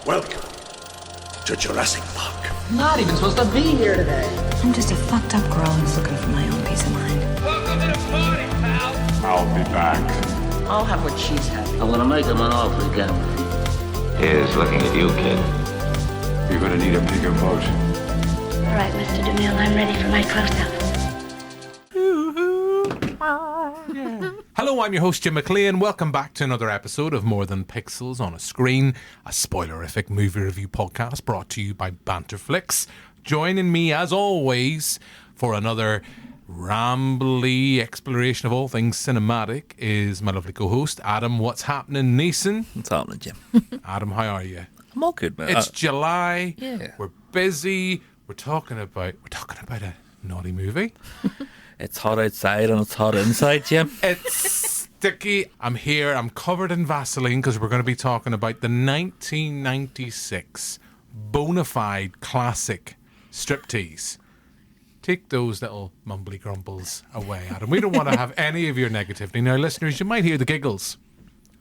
Welcome to Jurassic Park. I'm not even supposed to be here today. I'm just a fucked up girl who's looking for my own peace of mind. Welcome to the party, pal. I'll be back. I'll have what she's having. I'm gonna make him an offer again. Here's looking at you, kid. You're gonna need a bigger boat. All right, Mr. DeMille, I'm ready for my close-up. Hello, I'm your host Jim McLean. Welcome back to another episode of More Than Pixels on a Screen, a spoilerific movie review podcast brought to you by Banterflix. Joining me, as always, for another rambly exploration of all things cinematic is my lovely co-host, Adam. What's happening, Neeson? What's happening, Jim? Adam, how are you? I'm all good, man. It's July. Yeah. We're busy. We're talking about a naughty movie. It's hot outside and it's hot inside, Jim. It's sticky. I'm here. I'm covered in Vaseline because we're going to be talking about the 1996 bona fide classic Striptease. Take those little mumbly grumbles away, Adam. We don't want to have any of your negativity. Now, listeners, you might hear the giggles.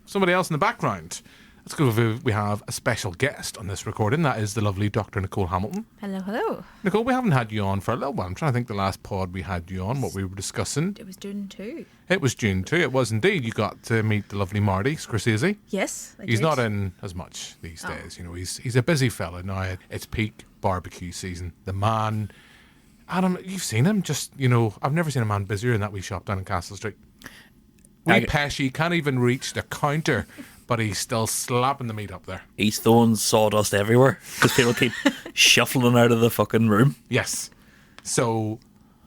Somebody else in the background. That's because we have a special guest on this recording. That is the lovely Doctor Nicole Hamilton. Hello, hello. Nicole, we haven't had you on for a little while. I'm trying to think the last pod we had you on, what we were discussing. It was June 2. It was June 2. It was indeed. You got to meet the lovely Marty Scorsese. Yes, I He's did. not in as much these days. You know, he's a busy fella now. It's peak barbecue season. The man, Adam, you've seen him. Just, you know, I've never seen a man busier than that wee shop down in Castle Street. Pesci can't even reach the counter, but he's still slapping the meat up there. He's throwing sawdust everywhere because people keep shuffling out of the fucking room. Yes. So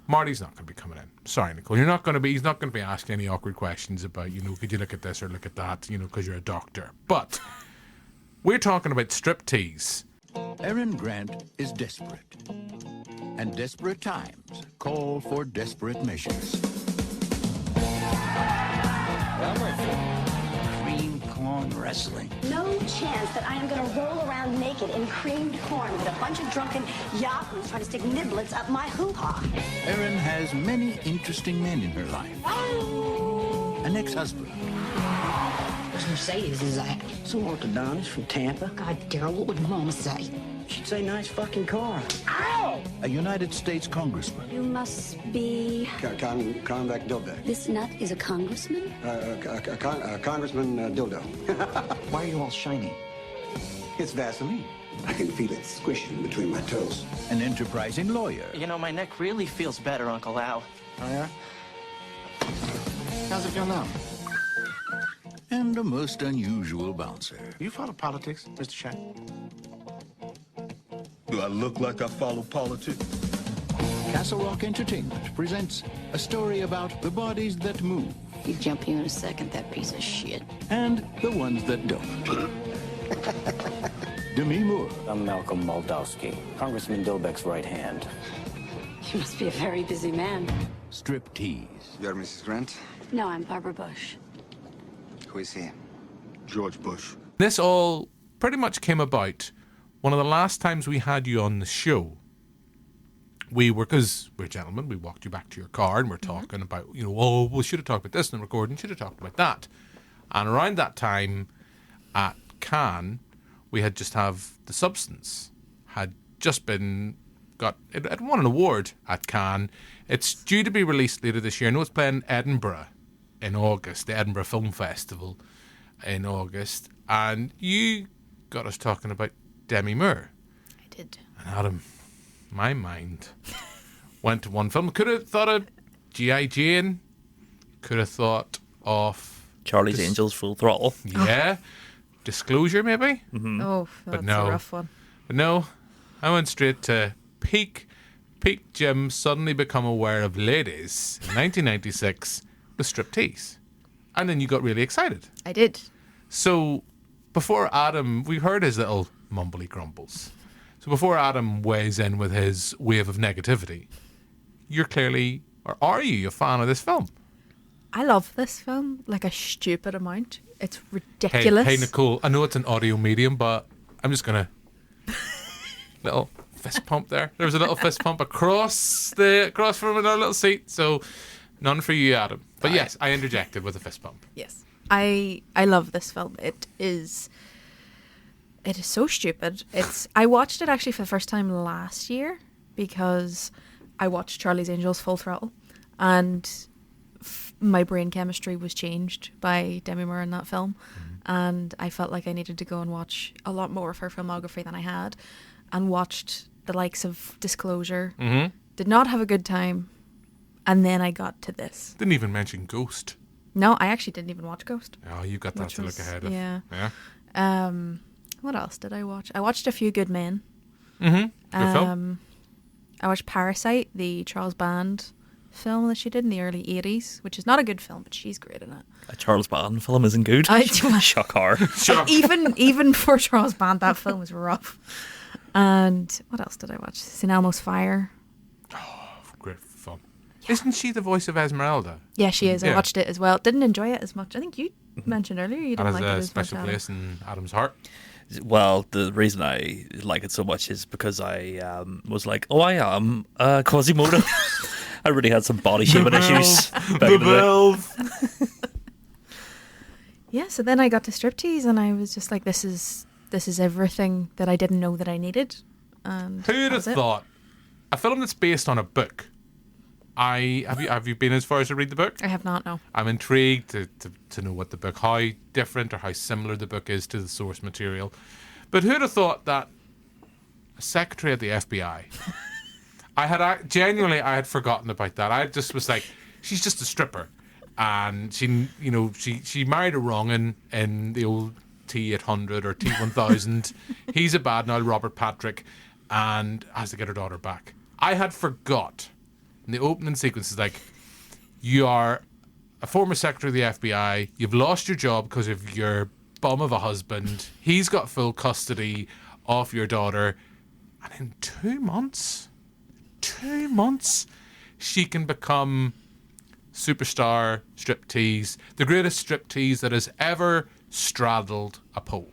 Marty's not going to be coming in. Sorry, Nicole. He's not going to be asking any awkward questions about, you know, could you look at this or look at that, you know, because you're a doctor. But we're talking about Striptease. Erin Grant is desperate. And desperate times call for desperate measures. Cream corn wrestling. No chance that I am going to roll around naked in creamed corn with a bunch of drunken yahoos trying to stick niblets up my hoo-ha. Erin has many interesting men in her life. An ex-husband. What's Mercedes is that? Some orthodontist from Tampa. God, Daryl, what would Mama say? She'd say nice fucking car. Ow! A United States congressman. You must be... Convict Dilbeck. This nut is a congressman? Congressman Dildo. Why are you all shiny? It's Vaseline. I can feel it squishing between my toes. An enterprising lawyer. You know, my neck really feels better, Uncle Al. Oh, yeah? How's it feel now? And a most unusual bouncer. You follow politics, Mr. Shad? Do I look like I follow politics? Castle Rock Entertainment presents a story about the bodies that move. He'd jump you in a second, that piece of shit. And the ones that don't. Demi Moore. I'm Malcolm Moldowski, Congressman Dilbeck's right hand. You must be a very busy man. Striptease. You're Mrs. Grant? No, I'm Barbara Bush. Who is he? George Bush. This all pretty much came about one of the last times we had you on the show. Because we're gentlemen, we walked you back to your car and we're talking about, you know, oh, we should have talked about this in the recording, should have talked about that. And around that time at Cannes, we had just have The Substance had just been it had won an award at Cannes. It's due to be released later this year. I know it's playing Edinburgh in August, the Edinburgh Film Festival in August. And you got us talking about Demi Moore. I did. And Adam, my mind went to one film. Could have thought of G.I. Jane. Could have thought of Charlie's Angels Full Throttle. Yeah. Disclosure, maybe? Mm-hmm. Oh, that's a rough one. But no, I went straight to peak Jim suddenly become aware of ladies in 1996 with Striptease. And then you got really excited. I did. So before Adam, we heard his little mumbly grumbles. So before Adam weighs in with his wave of negativity, you're clearly, or are you, a fan of this film? I love this film like a stupid amount. It's ridiculous. Hey Nicole, I know it's an audio medium, but I'm just going to... little fist pump there. There was a little fist pump across from our little seat. So none for you, Adam. But yes, I interjected with a fist pump. Yes. I love this film. It is It is so stupid. I watched it actually for the first time last year because I watched Charlie's Angels Full Throttle, and my brain chemistry was changed by Demi Moore in that film, and I felt like I needed to go and watch a lot more of her filmography than I had, and watched the likes of Disclosure. Did not have a good time, and then I got to this. Didn't even mention Ghost. No, I actually didn't even watch Ghost. Oh, you got that to look ahead of. Yeah. Yeah. What else did I watch? I watched A Few Good Men. Good film. I watched Parasite, the Charles Band film that she did in the early 80s, which is not a good film, but she's great in it. A Charles Band film isn't good. Shock horror. Even for Charles Band, that film was rough. And what else did I watch? St. Elmo's Fire. Oh, great fun. Yeah. Isn't she the voice of Esmeralda? Yeah, she is. I watched it as well. Didn't enjoy it as much. I think you mentioned earlier you didn't like it as much. Has a special place in Adam's heart. Well, the reason I like it so much is because I was like, oh, I am Quasimodo. I really had some body shaming issues. Yeah, so then I got to Striptease and I was just like, this is everything that I didn't know that I needed. And who'd have thought a film that's based on a book? Have you been as far as to read the book? I have not, no. I'm intrigued to know what the book, how different or how similar the book is to the source material. But who'd have thought that a secretary at the FBI? I had forgotten about that. I just was like, she's just a stripper, and she married a wrong in the old T800 or T1000. He's a bad now, Robert Patrick, and has to get her daughter back. I had forgot. And the opening sequence is like, you are a former secretary of the FBI. You've lost your job because of your bum of a husband. He's got full custody of your daughter. And in 2 months, she can become superstar striptease, the greatest striptease that has ever straddled a pole.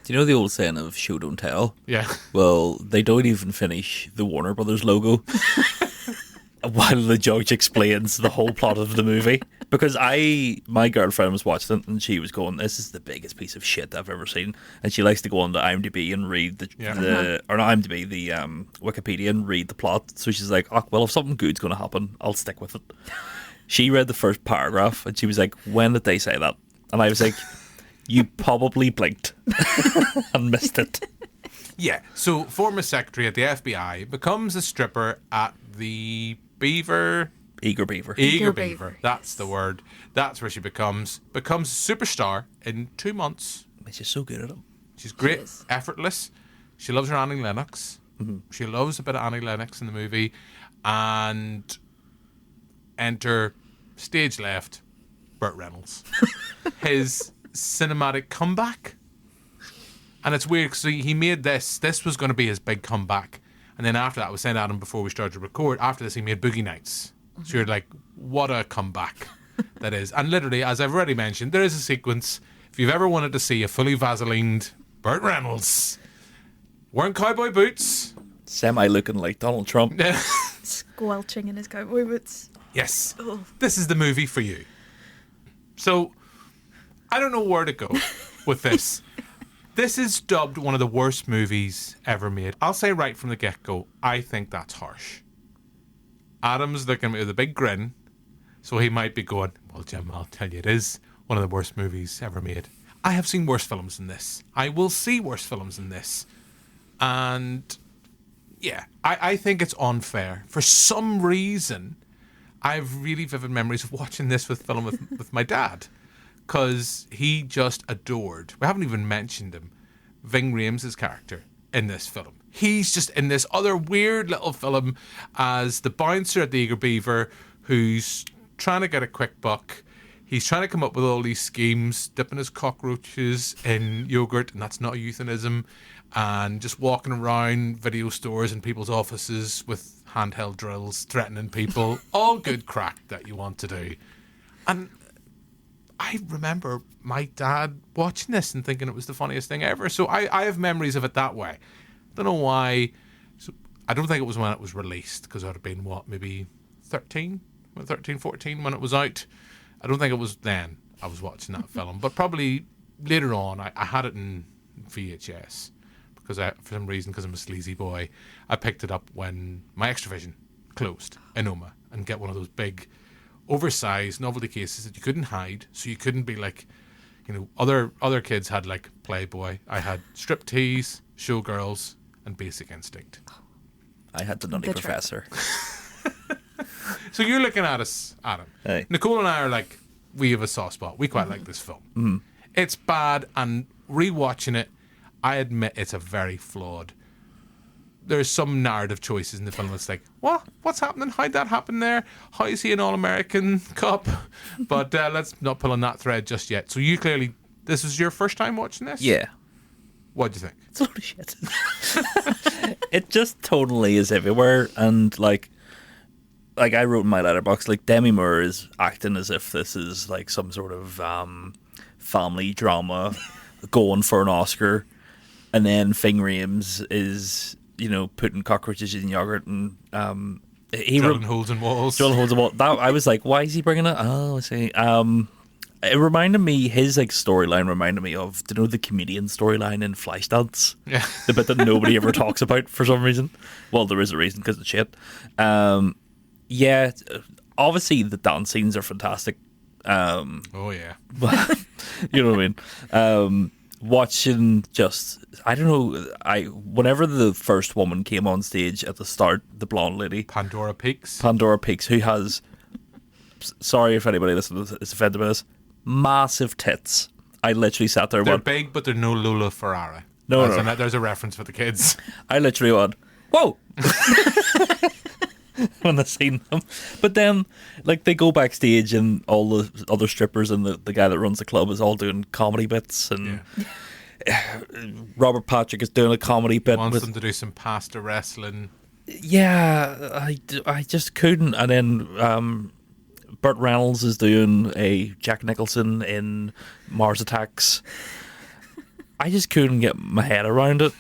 Do you know the old saying of show don't tell? Yeah. Well, they don't even finish the Warner Brothers logo while the judge explains the whole plot of the movie. Because my girlfriend was watching it and she was going, this is the biggest piece of shit I've ever seen. And she likes to go on to IMDb and read the Wikipedia and read the plot. So she's like, oh, well, if something good's going to happen, I'll stick with it. She read the first paragraph and she was like, when did they say that? And I was like, you probably blinked and missed it. Yeah, so former secretary at the FBI becomes a stripper at the Eager Beaver. Eager Beaver. That's the word. That's where she becomes a superstar in 2 months. She's so good at it. She's great, effortless. She loves her Annie Lennox. Mm-hmm. She loves a bit of Annie Lennox in the movie. And enter stage left, Burt Reynolds. His cinematic comeback. And it's weird because he made this was going to be his big comeback. And then after that, I was saying to Adam before we started to record, after this he made Boogie Nights. So you're like, what a comeback that is. And literally, as I've already mentioned, there is a sequence, if you've ever wanted to see a fully Vaselined Burt Reynolds wearing cowboy boots, semi-looking like Donald Trump, squelching in his cowboy boots. Yes. This is the movie for you. So, I don't know where to go with this. This is dubbed one of the worst movies ever made. I'll say right from the get-go, I think that's harsh. Adam's looking at me with a big grin, so he might be going, well, Jim, I'll tell you, it is one of the worst movies ever made. I have seen worse films than this. I will see worse films than this. And, yeah, I think it's unfair. For some reason, I have really vivid memories of watching this film with my dad. Because he just adored, we haven't even mentioned him, Ving Rhames' character in this film. He's just in this other weird little film as the bouncer at the Eager Beaver who's trying to get a quick buck. He's trying to come up with all these schemes, dipping his cockroaches in yogurt, and that's not a euphemism, and just walking around video stores and people's offices with handheld drills, threatening people. All good crack that you want to do. And I remember my dad watching this and thinking it was the funniest thing ever. So I have memories of it that way. Don't know why. So I don't think it was when it was released, because I would have been, maybe 13, 14 when it was out. I don't think it was then I was watching that film. But probably later on, I had it in VHS because for some reason, because I'm a sleazy boy, I picked it up when my Extravision closed in Oma, and get one of those big, oversized novelty cases that you couldn't hide, so you couldn't be like, you know, other kids had like Playboy. I had Striptease, Showgirls, and Basic Instinct. I had the Nutty Professor. So you're looking at us, Adam. Hey. Nicole and I are like, we have a soft spot. We quite like this film. Mm. It's bad, and rewatching it, I admit it's a very flawed. There's some narrative choices in the film that's like, what? What's happening? How'd that happen there? How is he an All-American cop? But let's not pull on that thread just yet. So you clearly, this is your first time watching this? Yeah. What do you think? It's a load of shit. It just totally is everywhere, and like I wrote in my letterbox, like Demi Moore is acting as if this is like some sort of family drama going for an Oscar, and then Ving Rhames is, you know, putting cockroaches in yogurt and drilling holes in walls. That, I was like, why is he bringing it? Oh, I see. It reminded me, his like storyline reminded me of, do you know, the comedian storyline in Flashdance? Yeah. The bit that nobody ever talks about for some reason. Well, there is a reason, because it's shit. Yeah, obviously the dance scenes are fantastic. Oh yeah. You know what I mean? Watching just, I don't know, whenever the first woman came on stage at the start, the blonde lady, Pandora Peaks, who has, sorry if anybody listening is offended by this, massive tits. I literally sat there. They're big, but they're no Lola Ferrara. No. There's a reference for the kids. I literally went, whoa! When I seen them. But then, like, they go backstage and all the other strippers and the guy that runs the club is all doing comedy bits, and Robert Patrick is doing a comedy bit. Wants them to do some pasta wrestling. Yeah, I just couldn't. And then Burt Reynolds is doing a Jack Nicholson in Mars Attacks. I just couldn't get my head around it.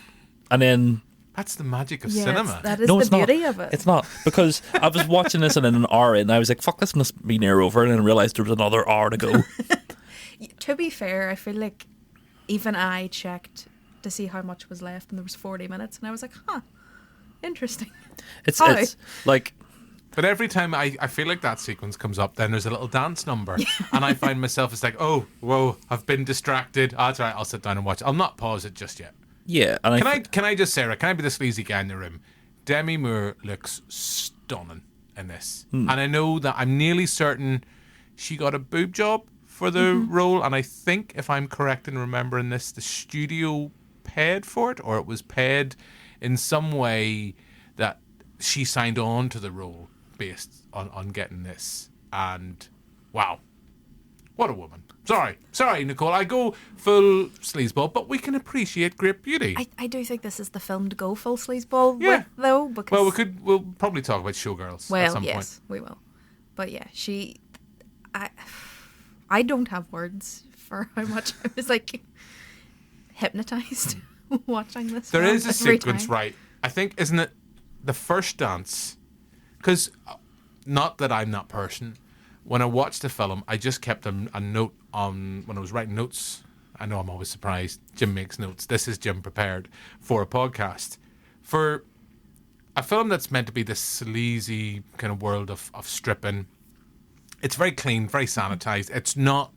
And then, that's the magic of cinema. That is the beauty of it. It's not, because I was watching this and then an hour in, and I was like, fuck, this must be near over, and then I realised there was another hour to go. To be fair, I feel like even I checked to see how much was left, and there was 40 minutes, and I was like, huh, interesting. It's like... But every time I feel like that sequence comes up, then there's a little dance number. And I find myself, it's like, oh, whoa, I've been distracted. Oh, that's all right, I'll sit down and watch. I'll not pause it just yet. Yeah. And Can I just say, can I be the sleazy guy in the room? Demi Moore looks stunning in this. And I know that I'm nearly certain she got a boob job for the role. And I think, if I'm correct in remembering this, the studio paid for it, or it was paid in some way that she signed on to the role based on getting this. And wow, what a woman. Sorry, Nicole, I go full sleazeball, but we can appreciate great beauty. I do think this is the film to go full sleazeball with, though. Because we'll probably talk about Showgirls at some point. We will. But yeah, I don't have words for how much I was like hypnotized watching this. There film is a every sequence, time. right? I think, isn't it the first dance? Because, not that I'm that person, when I watched the film, I just kept a note on, when I was writing notes. I know I'm always surprised. Jim makes notes. This is Jim prepared for a podcast. For a film that's meant to be this sleazy kind of world of stripping, it's very clean, very sanitized. It's not,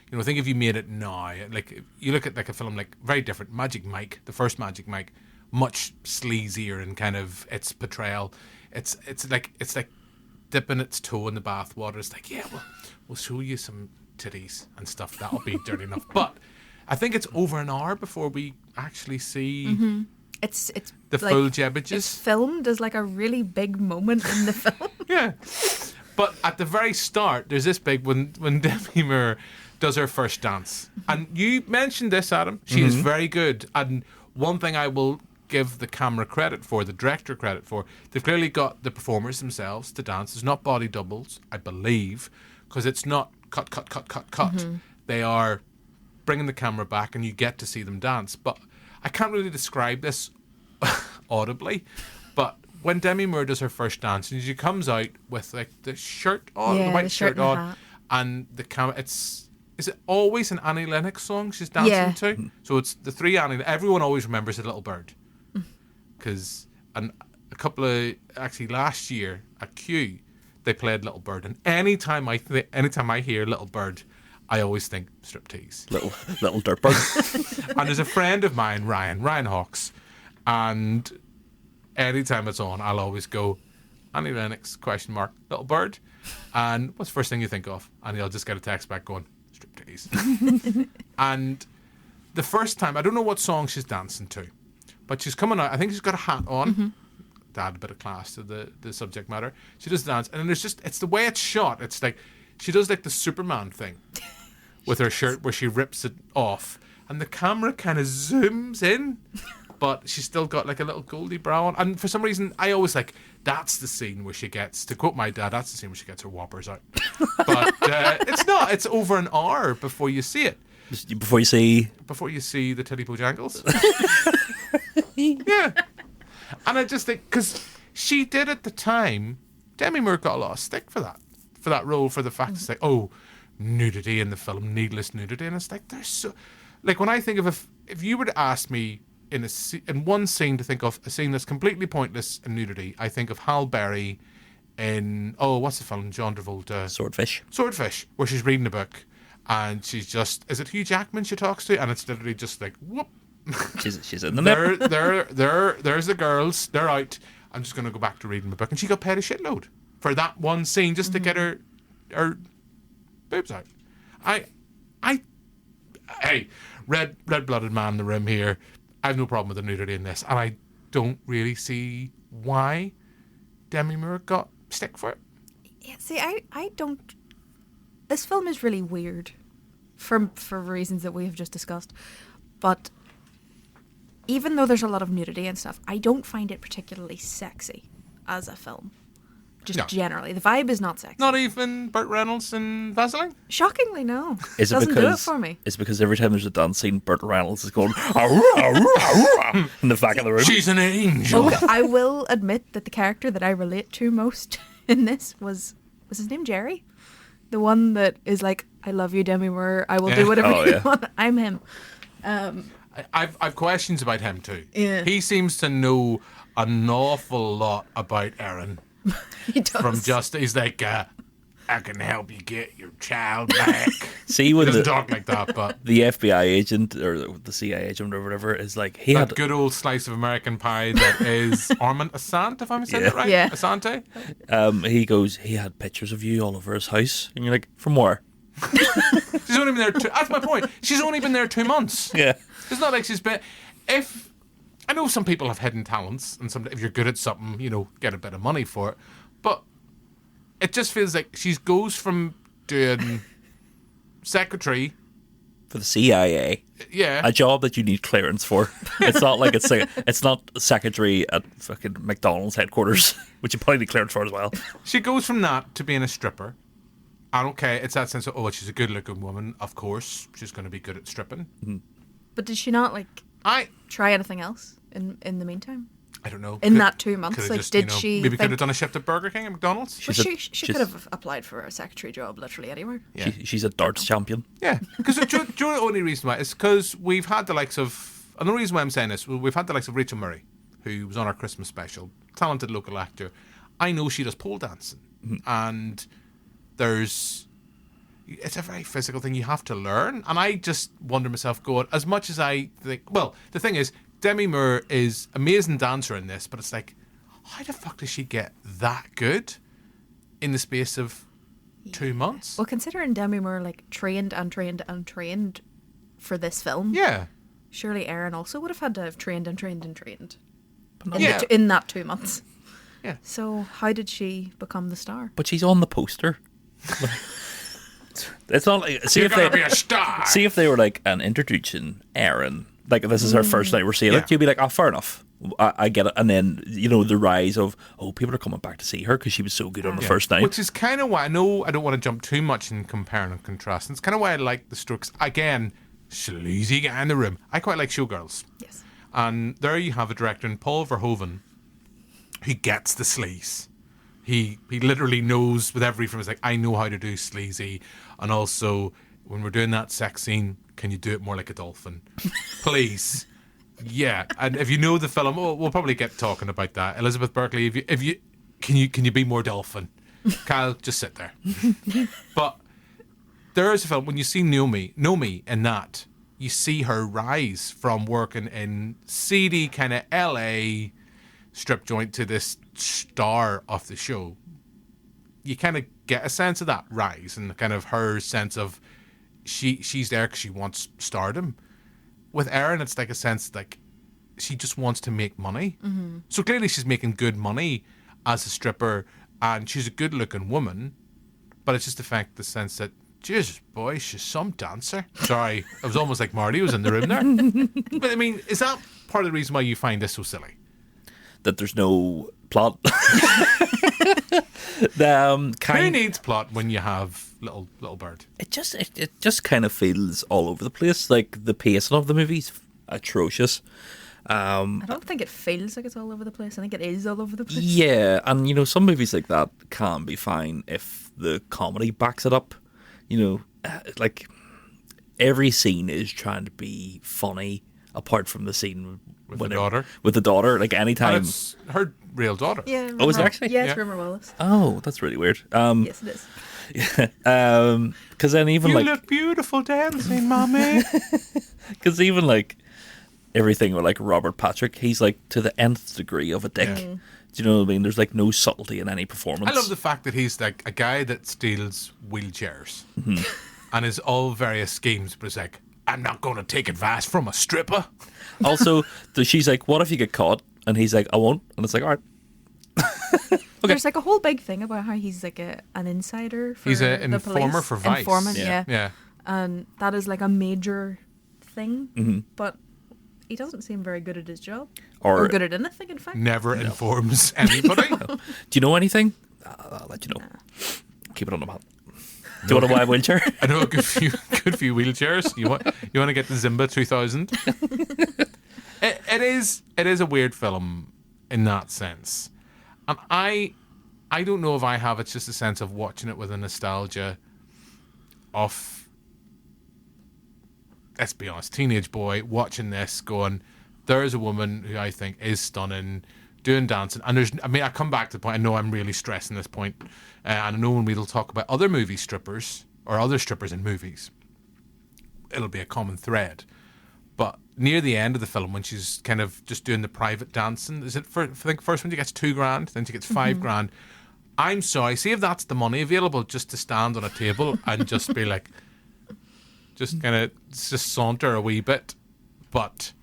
you know, I think if you made it now, like, you look at like a film like, very different, Magic Mike, the first Magic Mike, much sleazier in kind of its portrayal. It's like dipping its toe in the bathwater. It's like, yeah, we'll show you some titties and stuff. That'll be dirty enough. But I think it's over an hour before we actually see It's the like, full jebbages. It's filmed as like a really big moment in the film. Yeah. But at the very start, there's this big, when Demi Moore does her first dance. And you mentioned this, Adam. She is very good. And one thing I will give the camera credit for, the director credit for, they've clearly got the performers themselves to dance. There's not body doubles, I believe, because it's not cut. They are bringing the camera back and you get to see them dance. But I can't really describe this audibly, but when Demi Moore does her first dance and she comes out with like the shirt on, the white shirt on, and the camera, it's is it always an Annie Lennox song she's dancing Yeah. to? So it's the three Annie. Everyone always remembers a Little Bird, because a couple of actually last year at Q, they played Little Bird, and anytime I hear Little Bird, I always think Striptease. Little dirt bird. And there's a friend of mine, Ryan Hawks, and anytime it's on, I'll always go, Annie Lennox, ? Little Bird. And what's the first thing you think of? And he'll just get a text back going, Striptease. And the first time, I don't know what song she's dancing to, but she's coming out, I think she's got a hat on. To add a bit of class to the subject matter. She does dance, and then it's the way it's shot. It's like, she does like the Superman thing with her shirt where she rips it off, and the camera kind of zooms in, but she's still got like a little Goldie brow on. And for some reason, I always like, that's the scene where she gets, to quote my dad, that's the scene where she gets her whoppers out. But it's not. It's over an hour before you see it. Before you see the Titty Bojangles. Yeah. And I just think, because she did at the time, Demi Moore got a lot of stick for that role, for the fact it's like, oh, nudity in the film, needless nudity. And it's like, there's so, like, when I think of, if you were to ask me in one scene to think of a scene that's completely pointless in nudity, I think of Halle Berry in, what's the film, John Travolta? Swordfish, where she's reading a book, and she's just, is it Hugh Jackman she talks to? And it's literally just like, whoop. She's in the net. There's the girls. They're out. I'm just going to go back to reading the book. And she got paid a shitload for that one scene just to get her boobs out. Hey, red-blooded man in the room here. I have no problem with the nudity in this, and I don't really see why Demi Moore got stick for it. Yeah, see, I don't. This film is really weird, for reasons that we have just discussed, but even though there's a lot of nudity and stuff, I don't find it particularly sexy as a film. Just generally. The vibe is not sexy. Not even Burt Reynolds and Vaseline? Shockingly, no. Is it Doesn't because do it for me. It's because every time there's a dance scene, Burt Reynolds is going in the back of the room. She's an angel. Okay, I will admit that the character that I relate to most in this was his name Jerry? The one that is like, I love you, Demi Moore. I will do whatever you want. I'm him. I've questions about him too. Yeah. He seems to know an awful lot about Erin. He does. He's like, I can help you get your child back. See, when he doesn't talk like that, but the FBI agent or the CIA agent or whatever is like, he that had good old slice of American pie that is Armand Assante, if I'm saying it right. Yeah. Assante. he goes, he had pictures of you all over his house, and you're like, from where? She's only been there. That's my point. She's only been there 2 months. Yeah. It's not like she's been. If I know some people have hidden talents, and if you're good at something, get a bit of money for it. But it just feels like she goes from doing secretary for the CIA. Yeah. A job that you need clearance for. It's not like it's not secretary at fucking McDonald's headquarters, which you probably need clearance for as well. She goes from that to being a stripper. And okay, it's that sense of, she's a good-looking woman. Of course, she's going to be good at stripping. Mm-hmm. But did she not try anything else in the meantime? I don't know. In that 2 months, like, did she? Maybe could have done a shift at Burger King and McDonald's. She could have applied for a secretary job literally anywhere. Yeah. She's a darts champion. Yeah, because the only reason why is because we've had the likes of. And the reason why I'm saying this, we've had the likes of Rachel Murray, who was on our Christmas special, talented local actor. I know she does pole dancing, and it's a very physical thing you have to learn. And I just wonder myself, going, as much as I think, well, the thing is, Demi Moore is amazing dancer in this, but it's like, how the fuck does she get that good in the space of 2 months? Well, considering Demi Moore trained for this film, yeah, surely Erin also would have had to have trained in that 2 months. Yeah. So how did she become the star? But she's on the poster. It's not like You're gonna be a star. See if they were like an introduction, Erin. Like this is her first night we're seeing it. You'd be like, fair enough. I get it. And then the rise of people are coming back to see her because she was so good on the first night. Which is kind of why I know I don't want to jump too much in comparing and contrasting. It's kind of why I like the Strokes. Again, sleazy guy in the room. I quite like Showgirls. Yes. And there you have a director in Paul Verhoeven who gets the sleaze. He literally knows with every film. He's like, I know how to do sleazy, and also when we're doing that sex scene, can you do it more like a dolphin? Please. Yeah. And if you know the film, we'll probably get talking about that. Elizabeth Berkley, if you can you be more dolphin? Kyle, just sit there. But there is a film, when you see Nomi in that, you see her rise from working in seedy kind of LA strip joint to this star of the show. You kind of get a sense of that rise and kind of her sense of she's there because she wants stardom. With Erin, it's like a sense like she just wants to make money. Mm-hmm. So clearly she's making good money as a stripper, and she's a good-looking woman, but it's just the sense that, Jesus, boy, she's some dancer. Sorry, it was almost like Marty was in the room there. But I mean, is that part of the reason why you find this so silly? That there's no plot. Who needs plot when you have little bird? It just kind of feels all over the place. Like the pacing of the movie's atrocious. I don't think it feels like it's all over the place. I think it is all over the place. Yeah, and some movies like that can be fine if the comedy backs it up. Like every scene is trying to be funny, apart from the scene with the daughter. With the daughter, like anytime. And it's her real daughter. Yeah. Oh, is it actually? Yeah, it's Rumor Wallace. Oh, that's really weird. Yes, it is. Yeah. Because then even you look beautiful dancing, mommy. Because even like everything with like Robert Patrick, he's like to the nth degree of a dick. Yeah. Do you know what I mean? There's like no subtlety in any performance. I love the fact that he's like a guy that steals wheelchairs and is all various schemes, but it's like, I'm not going to take advice from a stripper. Also, she's like, what if you get caught? And he's like, I won't. And it's like, all right. Okay. There's like a whole big thing about how he's like an insider for he's an the informer police. for Vice. Informant, yeah. yeah. And that is like a major thing. Mm-hmm. But he doesn't seem very good at his job. Or good at anything, in fact. Never informs anybody. Do you know anything? I'll let you know. Keep it on the map. Do you want to buy a wheelchair? I know a good few wheelchairs. You want to get the Zimba 2000? It is a weird film in that sense, and I don't know if I have. It's just a sense of watching it with a nostalgia of, let's be honest, teenage boy watching this, going, there is a woman who I think is stunning, doing dancing, and I come back to the point. I know I'm really stressing this point, and I know when we'll talk about other movie strippers or other strippers in movies, it'll be a common thread. But near the end of the film, when she's kind of just doing the private dancing, I think first when she gets $2,000, then she gets $5,000. I'm sorry, see if that's the money available just to stand on a table and just be like, just kind of just saunter a wee bit, but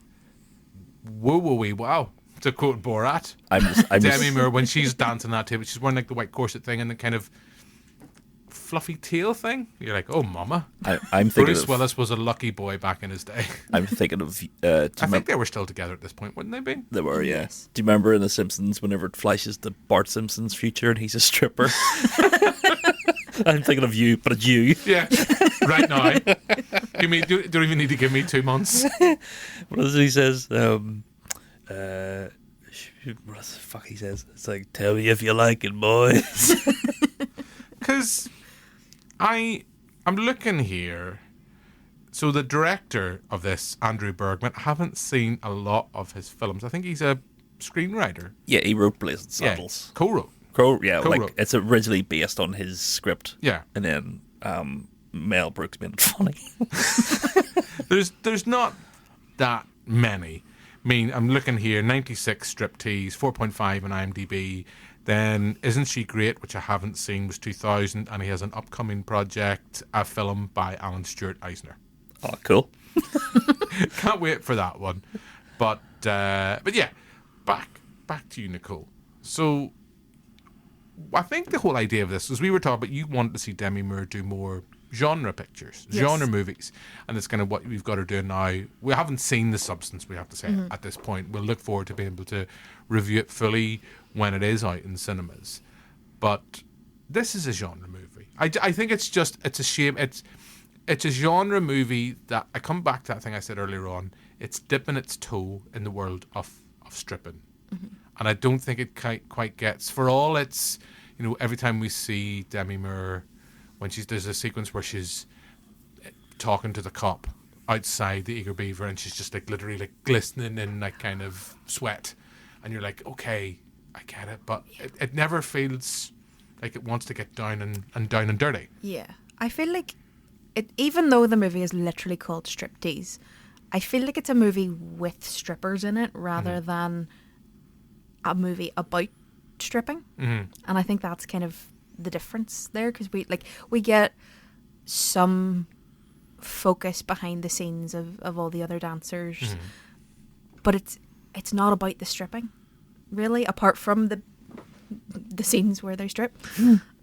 wow. To quote Borat, Demi Moore, when she's dancing that table, she's wearing like the white corset thing and the kind of fluffy tail thing. You're like, oh, mama. I'm thinking Bruce Willis was a lucky boy back in his day. I'm thinking of. I think they were still together at this point, wouldn't they be? They were, yeah. Yes. Do you remember in The Simpsons whenever it flashes to Bart Simpson's future and he's a stripper? I'm thinking of you, but it's you. Yeah, right now. Don't even need to give me 2 months. What is it he says? What the fuck he says? It's like, tell me if you like it, boys. Because I'm looking here. So the director of this, Andrew Bergman, I haven't seen a lot of his films. I think he's a screenwriter. Yeah, he wrote Blazing Saddles. Yeah, co-wrote. Like it's originally based on his script. Yeah. And then Mel Brooks made it funny. There's not that many. I mean, I'm looking here, 96 Striptease, 4.5 on IMDb. Then Isn't She Great, which I haven't seen, was 2000, and he has an upcoming project, a film by Alan Stewart Eisner. Oh, cool. Can't wait for that one. But yeah, back to you, Nicole. So I think the whole idea of this was we were talking about you wanted to see Demi Moore do more genre pictures, genre movies, and it's kind of what we've got her doing now. We haven't seen The Substance, we have to say, at this point. We'll look forward to being able to review it fully when it is out in cinemas. But this is a genre movie. I think it's a shame. It's a genre movie that, I come back to that thing I said earlier on, it's dipping its toe in the world of stripping. And I don't think it quite gets, for all it's, every time we see Demi Moore, when there's a sequence where she's talking to the cop outside the Eager Beaver, and she's just like literally like glistening in like kind of sweat, and you're like, okay, I get it, but it never feels like it wants to get down and down and dirty. Yeah, I feel like it, even though the movie is literally called Striptease, I feel like it's a movie with strippers in it rather than a movie about stripping. And I think that's kind of the difference there, because we get some focus behind the scenes of all the other dancers, but it's not about the stripping, really, apart from the scenes where they strip,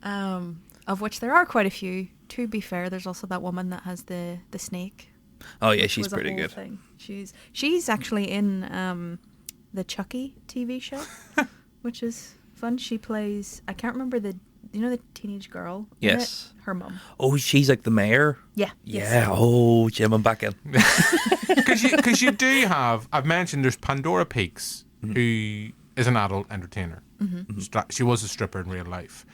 of which there are quite a few. To be fair, there's also that woman that has the snake. Oh yeah, she's was a pretty whole good. Thing. She's actually in the Chucky TV show, which is fun. She plays, I can't remember the teenage girl. Yes. In it? Her mum. Oh, she's like the mayor. Yeah. Yeah. Yes. Oh, Jim, I'm back in. Because you do have, I've mentioned there's Pandora Peaks, who is an adult entertainer. She was a stripper in real life.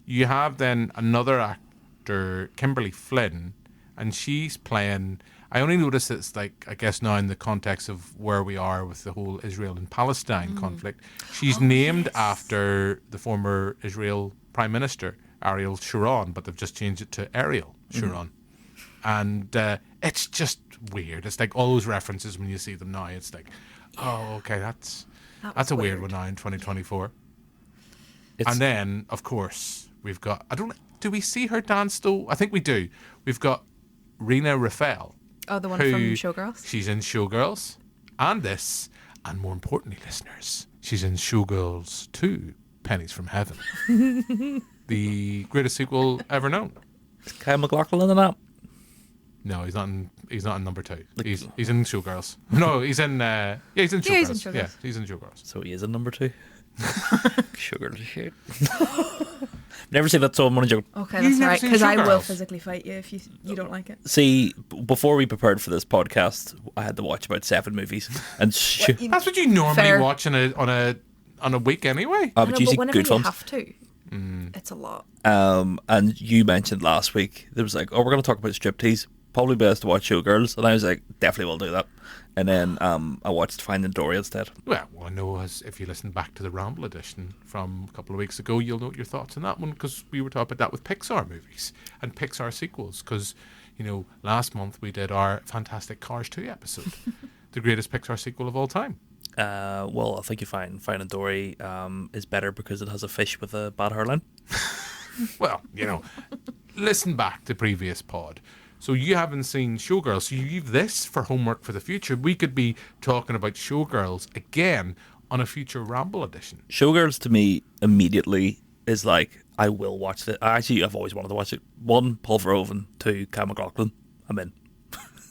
You have then another actor, Kimberly Flynn, and she's playing, I only noticed it's like, I guess now in the context of where we are with the whole Israel and Palestine conflict, she's named after the former Israel Prime Minister, Ariel Sharon, but they've just changed it to Ariel Sharon. And it's just weird. It's like all those references when you see them now, it's like, oh, okay, that's a weird one now in 2024. And then, of course, we've got, do we see her dance though? I think we do. We've got Rena Raphael. Oh, the one from Showgirls? She's in Showgirls. And this, and more importantly, listeners, she's in Showgirls 2, Pennies from Heaven. The greatest sequel ever known. Is Kyle MacLachlan in that? No, he's not in number 2. He's in Showgirls. No, he's in he's in Showgirls. Yeah, he's in Showgirls. Yeah, he's in Showgirls. So he is in number 2. Sugar shit. Never seen that, so I'm only joking. Okay, that's right, because I will physically fight you if you don't like it. See, before we prepared for this podcast, I had to watch about 7 movies, and that's what you normally watch on a week anyway. But usually whenever good you films. have to, it's a lot. And you mentioned last week there was like, oh, we're going to talk about Striptease. Probably best to watch Showgirls, and I was like, definitely will do that. And then I watched Finding Dory instead. Well, I know if you listen back to the Ramble edition from a couple of weeks ago, you'll note your thoughts on that one, because we were talking about that with Pixar movies and Pixar sequels. Because, last month we did our fantastic Cars 2 episode, the greatest Pixar sequel of all time. Well, I think you find Finding Dory is better because it has a fish with a bad hairline. Well, listen back to previous pod. So you haven't seen Showgirls, so you leave this for homework for the future. We could be talking about Showgirls again on a future Ramble edition. Showgirls to me immediately is like, I will watch it. I've always wanted to watch it. 1, Paul Verhoeven. 2, Kyle MacLachlan. I'm in.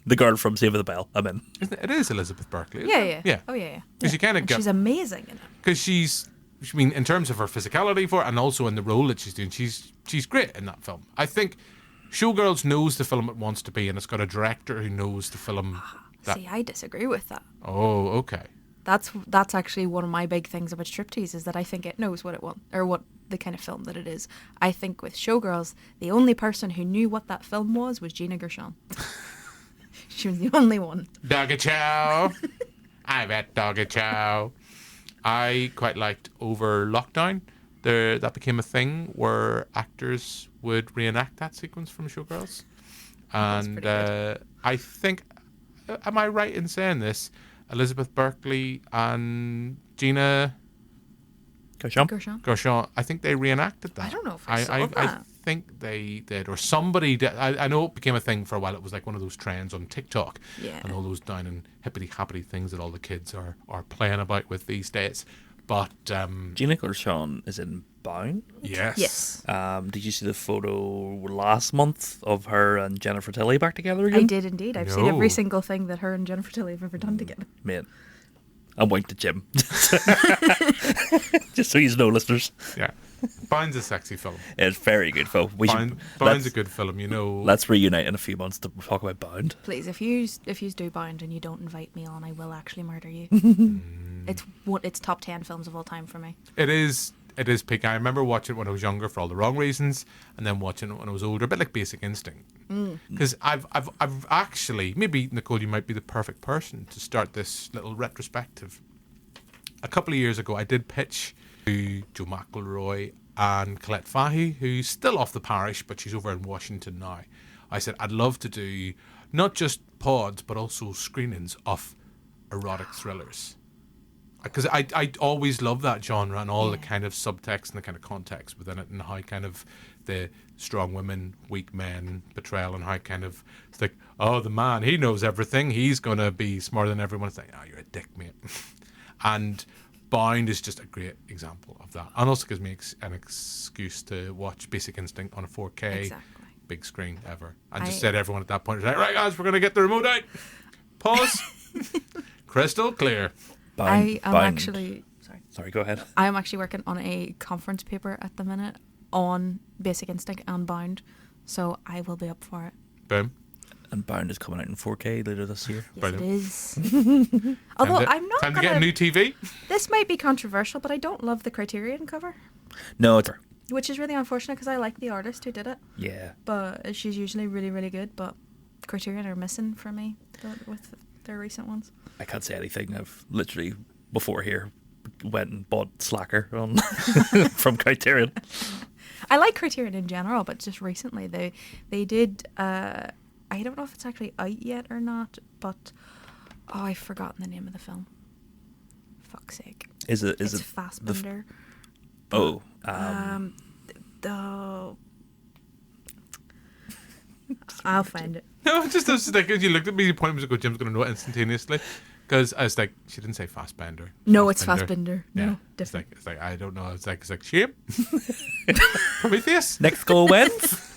The girl from Saving the Bell. I'm in. It is Elizabeth Berkley. Yeah. Oh yeah. Because you kind of she's amazing in it. Because in terms of her physicality for it, and also in the role that she's doing, she's great in that film. I think Showgirls knows the film it wants to be, and it's got a director who knows the film. See, I disagree with that. Oh, okay. That's actually one of my big things about Striptease, is that I think it knows what it wants, or what the kind of film that it is. I think with Showgirls, the only person who knew what that film was Gina Gershon. She was the only one. Doggy chow. I bet doggy chow. I quite liked Over Lockdown. That became a thing where actors would reenact that sequence from Showgirls. And I think, am I right in saying this? Elizabeth Berkley and Gina Gershon. I think they reenacted that. I don't know if I saw that. I think they did, or somebody did. I know it became a thing for a while. It was like one of those trends on TikTok, and all those down and hippity-happity things that all the kids are playing about with these days. But Gina Gershon is in Bound. Yes. Did you see the photo last month of her and Jennifer Tilly back together again? I did indeed. I've seen every single thing that her and Jennifer Tilly have ever done together. Mate, I winked at Jim. Just so you know, listeners. Yeah. Bound's a sexy film. It's a very good film. Bound's a good film, Let's reunite in a few months to talk about Bound. Please, if you do Bound and you don't invite me on, I will actually murder you. It's top 10 films of all time for me. It is it is peak. I remember watching it when I was younger for all the wrong reasons, and then watching it when I was older, a bit like Basic Instinct. Because I've actually, maybe Nicole, you might be the perfect person to start this little retrospective. A couple of years ago, I did pitch to Joe McElroy and Colette Fahey, who's still off the parish, but she's over in Washington now. I said, I'd love to do not just pods, but also screenings of erotic thrillers. Because I always love that genre and all the kind of subtext and the kind of context within it, and how kind of the strong women, weak men betrayal, and how kind of it's like, oh, the man, he knows everything, he's going to be smarter than everyone. It's like, oh, you're a dick, mate. And Bound is just a great example of that. And also gives me an excuse to watch Basic Instinct on a 4K big screen ever. And just said everyone at that point, like, right, guys, we're going to get the remote out. Pause. Crystal clear. I am actually... Sorry, go ahead. I am actually working on a conference paper at the minute on Basic Instinct and Bound, so I will be up for it. Boom. And Bound is coming out in 4K later this year. Yes, it is. Although I'm not time to get a new TV. This might be controversial, but I don't love the Criterion cover. No, it's... Which is really unfortunate because I like the artist who did it. Yeah. But she's usually really, really good, but Criterion are missing for me with their recent ones. I can't say anything. I've literally, before here, went and bought Slacker on from Criterion. I like Criterion in general, but just recently they did... I don't know if it's actually out yet or not, but I've forgotten the name of the film. Fuck's sake. Is it Fassbender. I'll find it. No, just like as you looked at me, your point was like, Jim's going to know it instantaneously. Because I was like, she didn't say Fassbender. No, it's Fassbender. Yeah. No, different. It's like I don't know. It's like shame. Prometheus. Next goal wins.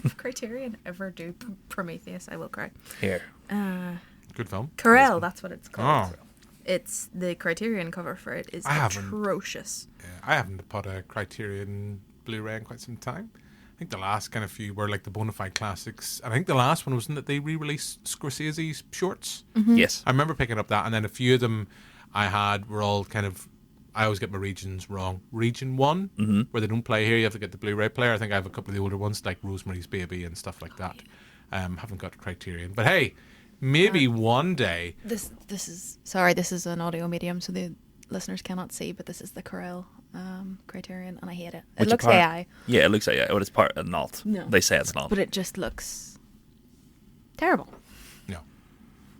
If Criterion ever do Prometheus, I will cry. Here. Good film. Corel, that's what it's called. Oh. It's the Criterion cover for it is atrocious. I haven't put a Criterion Blu-ray in quite some time. I think the last kind of few were like the bona fide classics. And I think the last one wasn't that they re-released Scorsese's shorts. Mm-hmm. Yes. I remember picking up that, and then a few of them I had were all kind of... I always get my regions wrong. Region 1, where they don't play here, you have to get the Blu-ray player. I think I have a couple of the older ones, like Rosemary's Baby and stuff like that. Haven't got a Criterion. But hey, maybe one day... This is an audio medium, so the listeners cannot see, but this is the Corel Criterion, and I hate it. It looks AI. Yeah, it looks AI, but it's not. No. They say it's not. But it just looks terrible. No.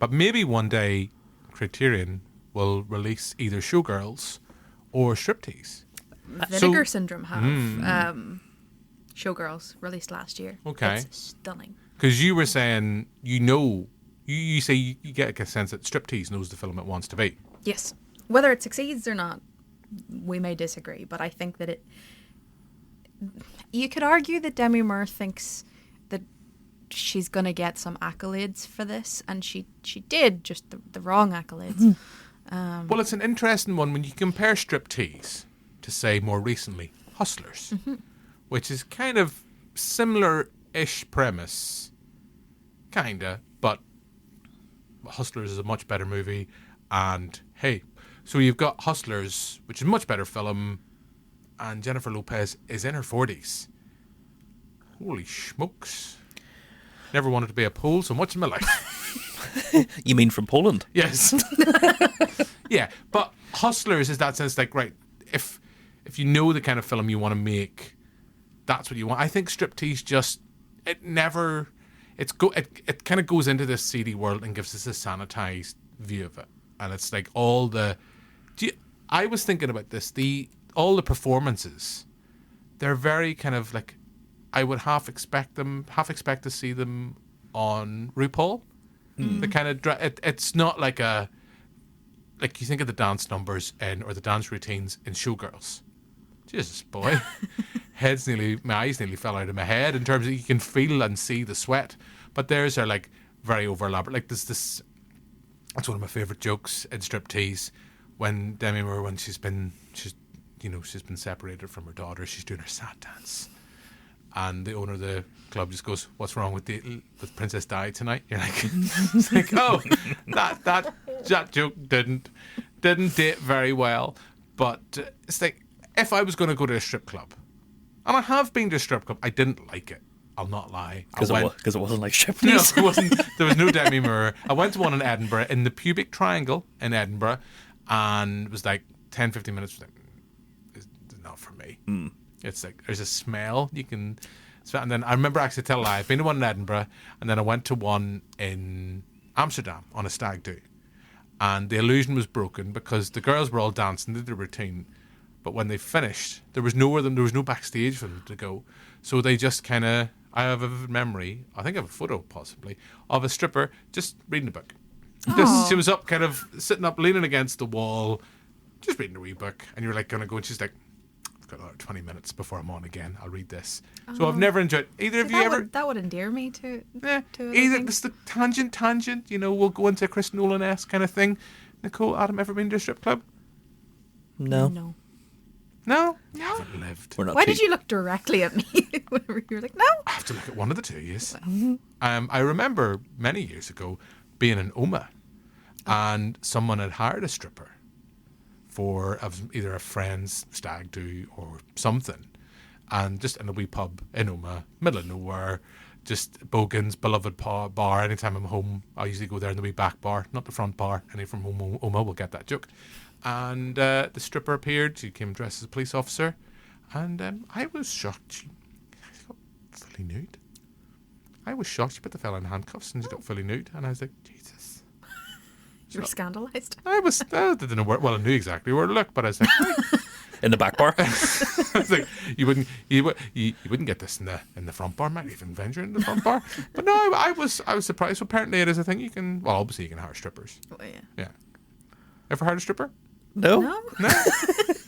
But maybe one day Criterion will release either Showgirls or Striptease. Vinegar Syndrome have Showgirls released last year. Okay. It's stunning. Because you were saying, you say you get a sense that Striptease knows the film it wants to be. Yes. Whether it succeeds or not, we may disagree, but I think that you could argue that Demi Moore thinks that she's going to get some accolades for this, and she did, just the wrong accolades. Well, it's an interesting one when you compare Striptease to, say, more recently, Hustlers, which is kind of similar-ish premise, kinda, but Hustlers is a much better movie, and hey, so you've got Hustlers, which is a much better film, and Jennifer Lopez is in her 40s. Holy smokes. Never wanted to be a Pole so much in my life. You mean from Poland? Yes. Yeah, but Hustlers is that sense like, right, if you know the kind of film you want to make, that's what you want. I think Striptease just, it kind of goes into this seedy world and gives us a sanitized view of it. And it's like all the... I was thinking about this. All the performances, they're very kind of like... I would half expect to see them on RuPaul. The kind of... It's not like a... Like you think of the dance numbers or the dance routines in Showgirls. Jesus, boy. My eyes nearly fell out of my head in terms of you can feel and see the sweat. But theirs are like very over elaborate. Like there's this... That's one of my favourite jokes in Striptease when Demi Moore, when she's been separated from her daughter, she's doing her sad dance. And the owner of the club just goes, "What's wrong with Princess Di tonight?" You're like, it's like, oh, that joke didn't date very well. But it's like, if I was going to go to a strip club, and I have been to a strip club, I didn't like it. I'll not lie. Because it wasn't like No, Striptease. it wasn't. There was no Demi Moore. I went to one in Edinburgh, in the Pubic Triangle in Edinburgh, and it was like 10, 15 minutes. Like, it's not for me. It's like there's a smell you can smell. And then I remember actually tell a lie. I've been to one in Edinburgh, and then I went to one in Amsterdam on a stag do, and the illusion was broken because the girls were all dancing, did their routine, but when they finished, there was no backstage for them to go, so they just kind of. I have a vivid memory, I think I have a photo possibly, of a stripper just reading a book. She was up, kind of sitting up, leaning against the wall, just reading a wee book. And you're like going to go, and she's like, I've got another 20 minutes before I'm on again. I'll read this. So I've never enjoyed either of you ever. That would endear me to. Yeah, to either things. it's the tangent. You know, we'll go into a Chris Nolan-esque kind of thing. Nicole, Adam, ever been to a strip club? No. No, you haven't lived. We're not Why too- did you look directly at me whenever you were like, no? I have to look at one of the two, yes. I remember many years ago being in Oma, and someone had hired a stripper for either a friend's stag do or something, and just in a wee pub in Oma, middle of nowhere, just Bogan's beloved bar. Anytime I'm home, I usually go there in the wee back bar, not the front bar. Any from Oma will get that joke. And the stripper appeared. She came dressed as a police officer, and I was shocked. She got fully nude. I was shocked. She put the fella in handcuffs and she got fully nude, and I was like, Jesus. You were scandalised. I didn't know where. Well, I knew exactly where to look, but I was like, in the back bar. I was like, you wouldn't get this in the front bar. Might even venture in the front bar. But no, I was surprised. So apparently, it is a thing you can. Well, obviously, you can hire strippers. Oh, yeah. Yeah. Ever hired a stripper? No. No?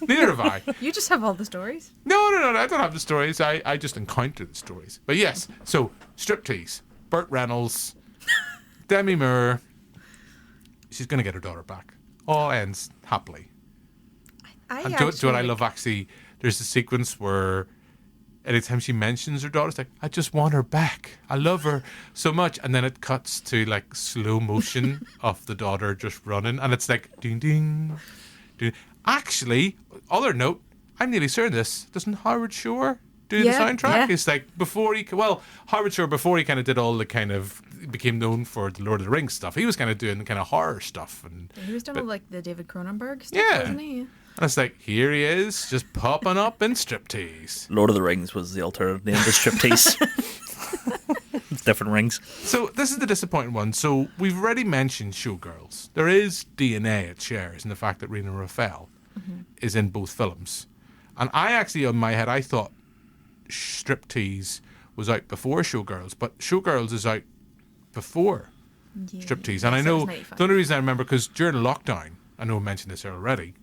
Neither have I. You just have all the stories. No, I don't have the stories. I just encountered the stories. But yes, so Striptease, Burt Reynolds, Demi Moore. She's going to get her daughter back. All ends happily. And do you know what I love, actually? There's a sequence where anytime she mentions her daughter, it's like, I just want her back. I love her so much. And then it cuts to like slow motion of the daughter just running. And it's like, ding, ding, ding. Actually, other note, I'm nearly certain this. Doesn't Howard Shore do the soundtrack? Yeah. It's like Howard Shore, before he kind of did all the kind of, became known for the Lord of the Rings stuff, he was kind of doing the kind of horror stuff. And He was doing all like the David Cronenberg stuff, Yeah. wasn't he? And it's like, here he is, just popping up in Striptease. Lord of the Rings was the alternative name to Striptease. Different rings. So this is the disappointing one. So we've already mentioned Showgirls. There is DNA it shares in the fact that Rena Raphael is in both films. And I actually, in my head, I thought Striptease was out before Showgirls, but Showgirls is out before Striptease. And I so it was know, 95. the only reason I remember, because during lockdown, I know I mentioned this already,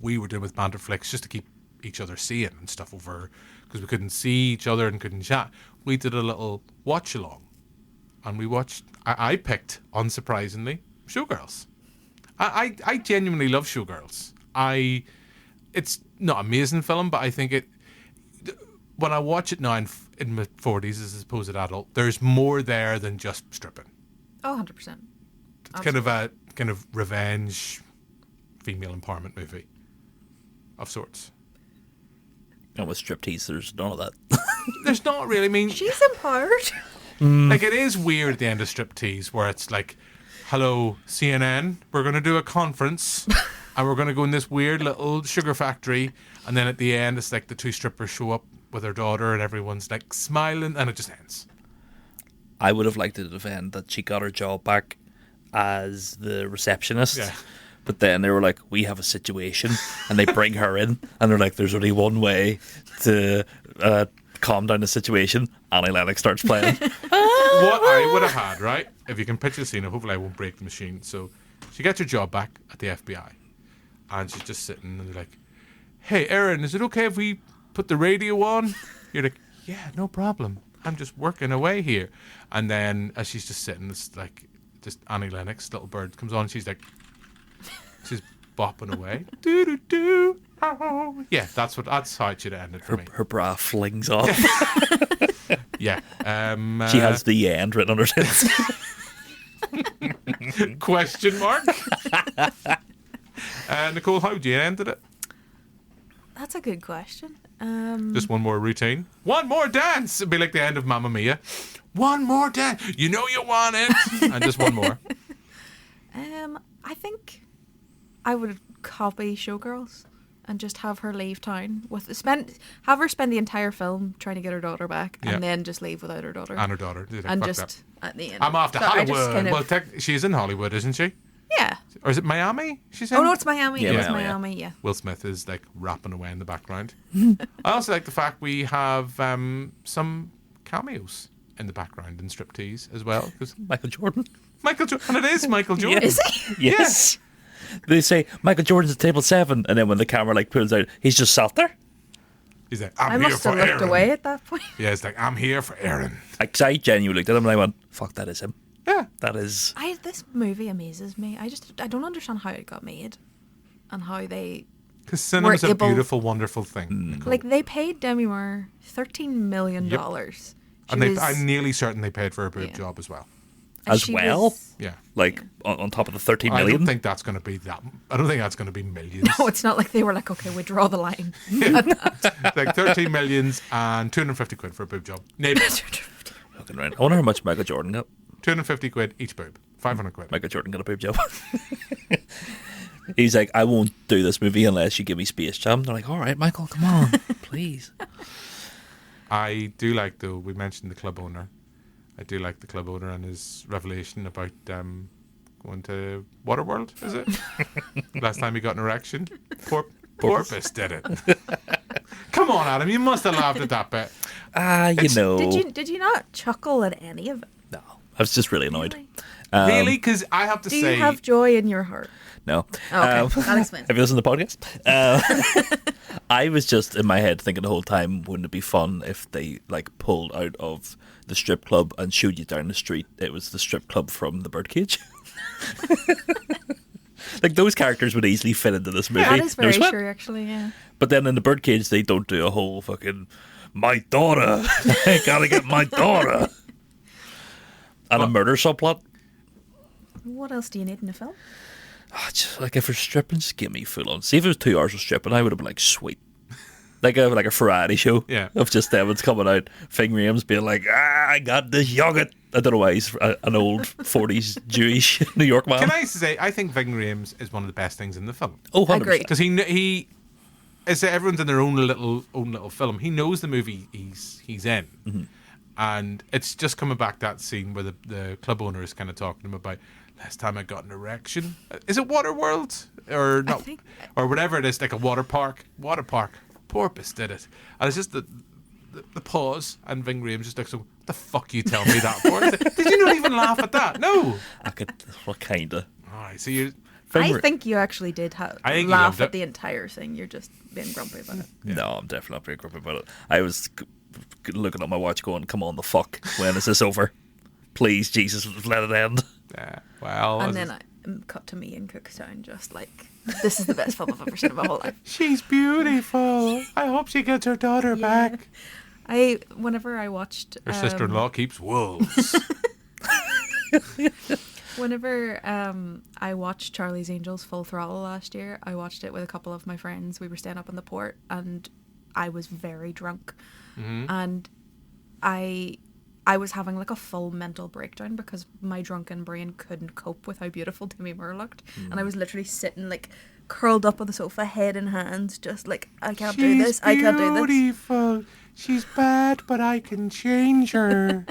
we were doing with Banterflix just to keep each other seeing and stuff over, because we couldn't see each other and couldn't chat. We did a little watch along, and we watched. I picked, unsurprisingly, Showgirls. I genuinely love Showgirls. It's not an amazing film, but I think it. When I watch it now in my 40s as a supposed adult, there's more there than just stripping. Oh, 100%. It's kind of a revenge female empowerment movie of sorts. And with Striptease, there's none of that. There's not really. I mean, she's empowered. Like, it is weird at the end of Striptease where it's like, hello, CNN, we're going to do a conference and we're going to go in this weird little sugar factory. And then at the end, it's like the two strippers show up with their daughter and everyone's like smiling, and it just ends. I would have liked to defend that she got her job back as the receptionist. Yeah. But then they were like, we have a situation. And they bring her in. And they're like, there's only one way to calm down the situation. Annie Lennox starts playing. What I would have had, right? If you can picture the scene, hopefully I won't break the machine. So she gets her job back at the FBI. And she's just sitting and they're like, hey, Erin, is it okay if we put the radio on? You're like, yeah, no problem. I'm just working away here. And then as she's just sitting, it's like, just Annie Lennox, Little Bird, comes on. And she's like, she's bopping away. Do do do. Oh. Yeah, that's how it should have ended for me. Her bra flings off. Yeah. She has the end written under it. Question mark. Nicole, how would you ended it? That's a good question. Just one more routine. One more dance. It'd be like the end of Mamma Mia. One more dance. You know you want it. And just one more. I think I would copy Showgirls and just have her leave town have her spend the entire film trying to get her daughter back, and then just leave without her daughter. And her daughter. And just at the end. I'm off to Hollywood. She's in Hollywood, isn't she? Yeah. Or is it Miami? She's in? Oh no, it's Miami. Yeah, It's Miami. Yeah. Will Smith is like rapping away in the background. I also like the fact we have some cameos in the background in Striptease as well. Michael Jordan. And it is Michael Jordan. Is he? Yes. They say Michael Jordan's at table 7, and then when the camera like pulls out, he's just sat there. He's like, I I'm here must for have looked Erin. away at that point. Yeah, it's like, I'm here for Erin. Like, I genuinely looked at him and I went, "Fuck, that is him." Yeah, that is. This movie amazes me. I don't understand how it got made, and how they. Because cinema's a beautiful, wonderful thing. Like, they paid Demi Moore $13 million. And I'm nearly certain they paid for her boob job as well. As well? Yeah. Like, on top of the 13 I million? don't think that's going to be that. I don't think that's going to be millions. No, it's not like they were like, okay, we draw the line. Like 13 millions and 250 quid for a boob job. Maybe. Fucking right. I wonder how much Michael Jordan got. 250 quid each boob. 500 quid. Michael Jordan got a boob job. He's like, "I won't do this movie unless you give me Space Jam." They're like, "All right, Michael, come on, please." I do like, though, we mentioned the club owner. I do like the club owner and his revelation about going to Waterworld, is it? Last time he got an erection. Porpoise did it. Come on, Adam, you must have laughed at that bit. Did you not chuckle at any of it? No, I was just really annoyed. Really? Because I have to say... Do you have joy in your heart? No. Oh, okay, that explains. Have you listened to the podcast? I was just in my head thinking the whole time, wouldn't it be fun if they like pulled out of the strip club and showed you down the street it was the strip club from the Birdcage? Like, those characters would easily fit into this movie. That is very true, actually, yeah. But then in the Birdcage, they don't do a whole fucking, "My daughter, I gotta get my daughter." And a murder subplot. What else do you need in a film? Just, like, if we're stripping, just give me full on. See, if it was 2 hours of stripping, I would have been like, sweet. Like a variety show of just Evans coming out, Ving Rhames being like, "I got this yogurt." I don't know why he's an old 40s Jewish New York man. Can I say, I think Ving Rhames is one of the best things in the film. Oh, 100%. Agree. Because he is, everyone's in their own little film. He knows the movie he's in. Mm-hmm. And it's just coming back that scene where the club owner is kind of talking to him about, "Last time I got an erection." Is it Waterworld? Or not? Or whatever it is, like a water park. Porpoise did it. And it's just the pause, and Ving Rhames just like, "So what the fuck you tell me that for?" Like, did you not even laugh at that? No. I could, well, kinda. Alright, so you... I think you actually did laugh at the entire thing. You're just being grumpy about it. Yeah. No, I'm definitely not being grumpy about it. I was looking at my watch going, "Come on, the fuck. When is this over? Please, Jesus, let it end." Yeah, well... And then I cut to me in Cooktown, just like, this is the best film I've ever seen in my whole life. She's beautiful. I hope she gets her daughter back. Whenever I watched... Her sister-in-law keeps wolves. Whenever I watched Charlie's Angels Full Throttle last year, I watched it with a couple of my friends. We were staying up in the port, and I was very drunk. Mm-hmm. And I was having like a full mental breakdown because my drunken brain couldn't cope with how beautiful Demi Moore looked. And I was literally sitting like curled up on the sofa, head in hands, just like, I can't do this, I can't do this. Beautiful. She's bad, but I can change her.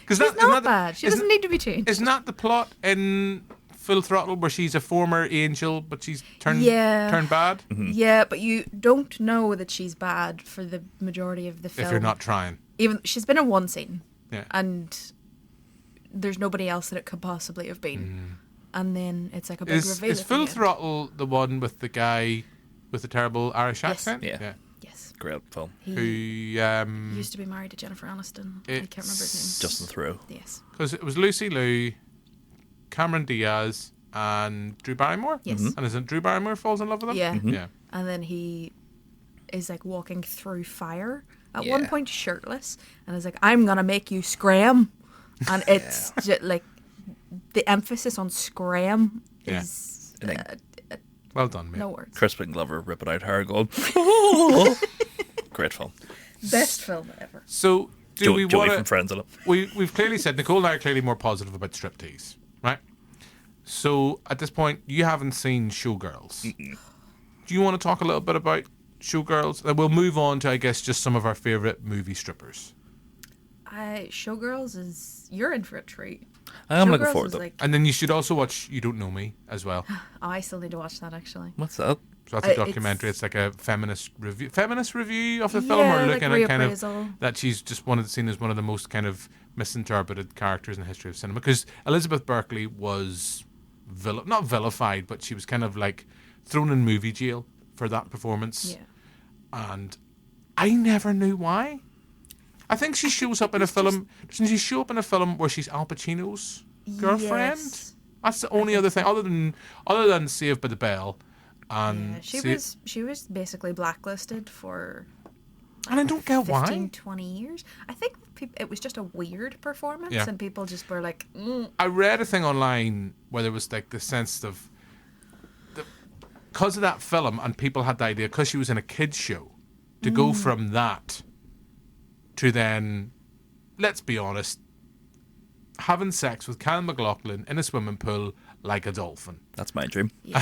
She's not bad. She doesn't need to be changed. Isn't that the plot in Full Throttle where she's a former angel, but she's turned bad? Mm-hmm. Yeah, but you don't know that she's bad for the majority of the film. If you're not trying. Even she's been in one scene. Yeah. And there's nobody else that it could possibly have been. And then it's like a big reveal. Is Full Throttle the one with the guy with the terrible Irish accent? Yeah. Yes. Great film. Who used to be married to Jennifer Aniston. I can't remember his name. Justin Theroux. Yes. Because it was Lucy Liu, Cameron Diaz, and Drew Barrymore. Yes. And isn't Drew Barrymore falls in love with him? Yeah. Yeah. And then he is like walking through fire at one point, shirtless, and is like, "I'm gonna make you scram," and it's just like the emphasis on scram is. Well done, mate. No words. Crispin Glover ripping out hair going, oh! Great film. Best film ever. So, Joey from Friends on it. We've clearly said, Nicole and I are clearly more positive about Striptease, right? So, at this point, you haven't seen Showgirls. Do you want to talk a little bit about Showgirls? And we'll move on to, I guess, just some of our favourite movie strippers. Showgirls is... You're in for a treat. I am Showgirls looking forward is to it. like... And then you should also watch You Don't Know Me as well. Oh, I still need to watch that, actually. What's that? So that's a documentary. It's like a feminist review of the film, or like looking at kind of reappraisal. that she's just seen as one of the most kind of misinterpreted characters in the history of cinema. Because Elizabeth Berkley was not vilified, but she was kind of like thrown in movie jail for that performance. Yeah. And I never knew why. I think she shows up in a film. Doesn't she show up in a film where she's Al Pacino's girlfriend? Yes. That's the only other thing, other than Saved by the Bell. And she was basically blacklisted for, and I don't get 15, why. 20 years. I think it was just a weird performance, Yeah. and people just were like, I read a thing online where there was like the sense of because of that film, and people had the idea because she was in a kids show to go from that to then, let's be honest, having sex with Kyle MacLachlan in a swimming pool like a dolphin. That's my dream. Yeah.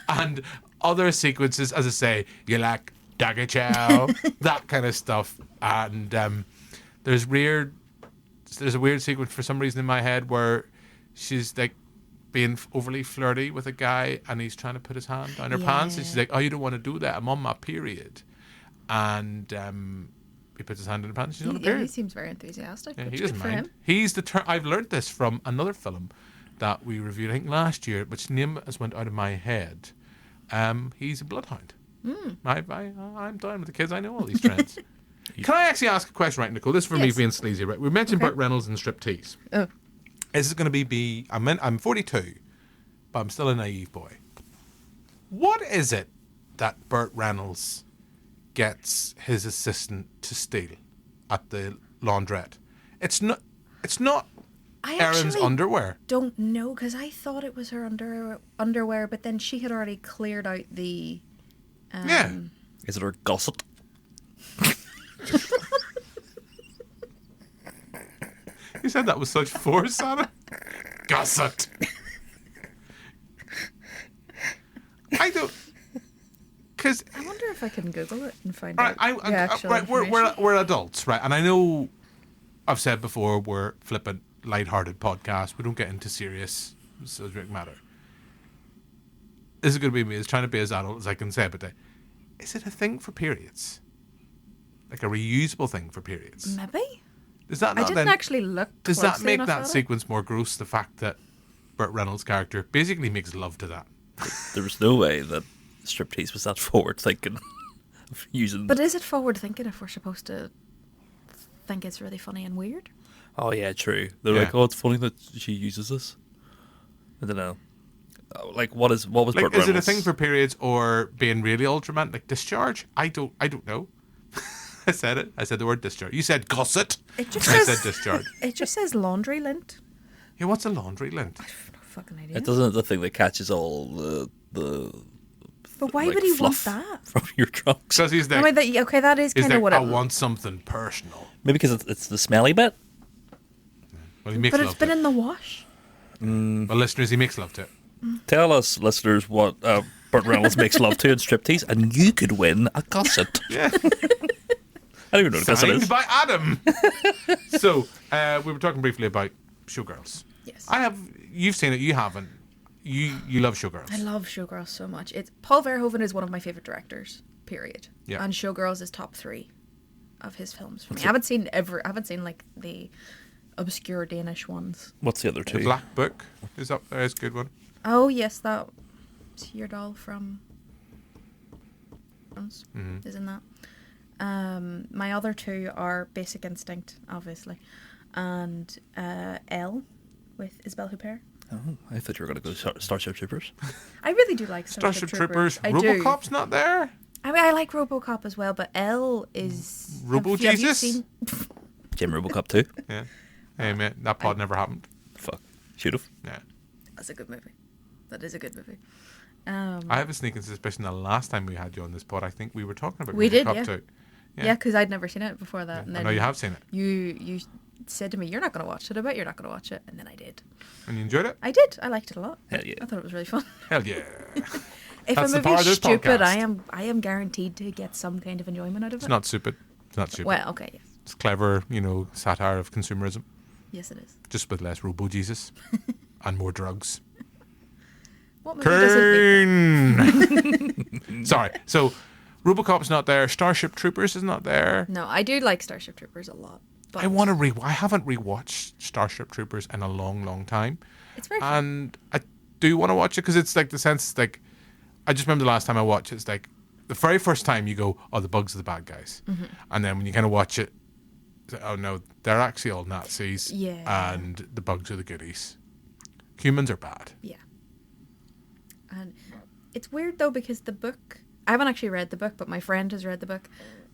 And other sequences, as I say, you like Dagger Chow, that kind of stuff. And there's a weird sequence for some reason in my head where she's like being overly flirty with a guy, and he's trying to put his hand down her pants, and she's like, "Oh, you don't want to do that. I'm on my period." And he puts his hand in her pants. She's on a period. He seems very enthusiastic. Yeah, Which he is doesn't good for mind. him. He's the I've learned this from another film that we reviewed, I think last year, which name has went out of my head. He's a bloodhound. I'm down with the kids. I know all these trends. Can I actually ask a question, right, Nicole? This is for me Yes. being sleazy, right? We mentioned Burt Reynolds and Striptease. Oh. This is going to be I'm 42, but I'm still a naive boy. What is it that Burt Reynolds gets his assistant to steal at the laundrette? It's not I Erin's actually underwear. don't know, because I thought it was her underwear, but then she had already cleared out the... Yeah. Is it her gusset? You said that with such force, Anna. Gusset. I don't... Because... I wonder if I can Google it and find Right, out the actual we're adults, right? And I know I've said before we're flippant, lighthearted podcast. We don't get into serious subject matter. This is going to be me. It's trying to be as adult as I can say, but is it a thing for periods? Like a reusable thing for periods? Maybe. Does that I not didn't then, actually look does that closely make enough that at it. sequence more gross? The fact that Burt Reynolds' character basically makes love to that. There was no way that Striptease was that forward thinking of using. But is it forward thinking if we're supposed to think it's really funny and weird? Oh yeah, true. They're Yeah. like, oh, it's funny that she uses this. I don't know. Like, what was Like, Burt is it a Reynolds? thing for periods or being really ultraman, like discharge? I don't know. I said it. I said the word discharge. You said gusset. It just I says, said discharge. It just says laundry lint. Yeah, what's a laundry lint? No fucking idea. It doesn't the thing that catches all the But why like, would he want fluff that? from your trunks? Because he's I like, mean, okay, that is he's kind of like, what I it... want something personal. Maybe because it's the smelly bit. Well, he makes But love it's been to it. in the wash. Well, listeners, he makes love to it. Tell us, listeners, what Burt Reynolds makes love to in Striptease, and you could win a gusset. Yeah. I don't even know what a gusset Signed is. by Adam. So, we were talking briefly about Showgirls. Yes. You've seen it, you haven't. You love Showgirls. I love Showgirls so much. Paul Verhoeven is one of my favorite directors, period. Yeah. And Showgirls is top 3 of his films for me. I haven't seen like the obscure Danish ones. What's the other The two? Black Book is up there. It's a good one. Oh yes, that Your Doll from is in that. My other 2 are Basic Instinct, obviously, and Elle with Isabelle Huppert. Oh, I thought you were going to go Starship Troopers. I really do like Starship Troopers. I do. RoboCop's not there. I mean, I like RoboCop as well, but Elle is Robo have you Jesus? seen- Jim RoboCop 2. Yeah. Hey, man, that pod never happened. Fuck. Should have. Yeah. That's a good movie. That is a good movie. I have a sneaking suspicion the last time we had you on this pod, I think we were talking about We did, RoboCop yeah. 2. Yeah, because I'd never seen it before that. Yeah. And I then know you have seen it. You said to me, "You're not going to watch it. I bet you're not going to watch it." And then I did. And you enjoyed it? I did. I liked it a lot. Hell yeah. I thought it was really fun. Hell yeah. If That's a the power of movie's this stupid, podcast. I am guaranteed to get some kind of enjoyment out of it. It's not stupid. It's not stupid. Well, okay, yes. It's clever, satire of consumerism. Yes, it is. Just with less Robo-Jesus and more drugs. What movie doesn't Kern! Sorry. So, RoboCop's not there. Starship Troopers is not there. No, I do like Starship Troopers a lot. But I want to I haven't rewatched Starship Troopers in a long, long time. It's very fun. And I do want to watch it because it's like the sense, like, I just remember the last time I watched it, it's like, the very first time you go, oh, the bugs are the bad guys. Mm-hmm. And then when you kind of watch it, it's like, oh no, they're actually all Nazis. Yeah. And the bugs are the goodies. Humans are bad. Yeah. And it's weird though because the book, I haven't actually read the book, but my friend has read the book,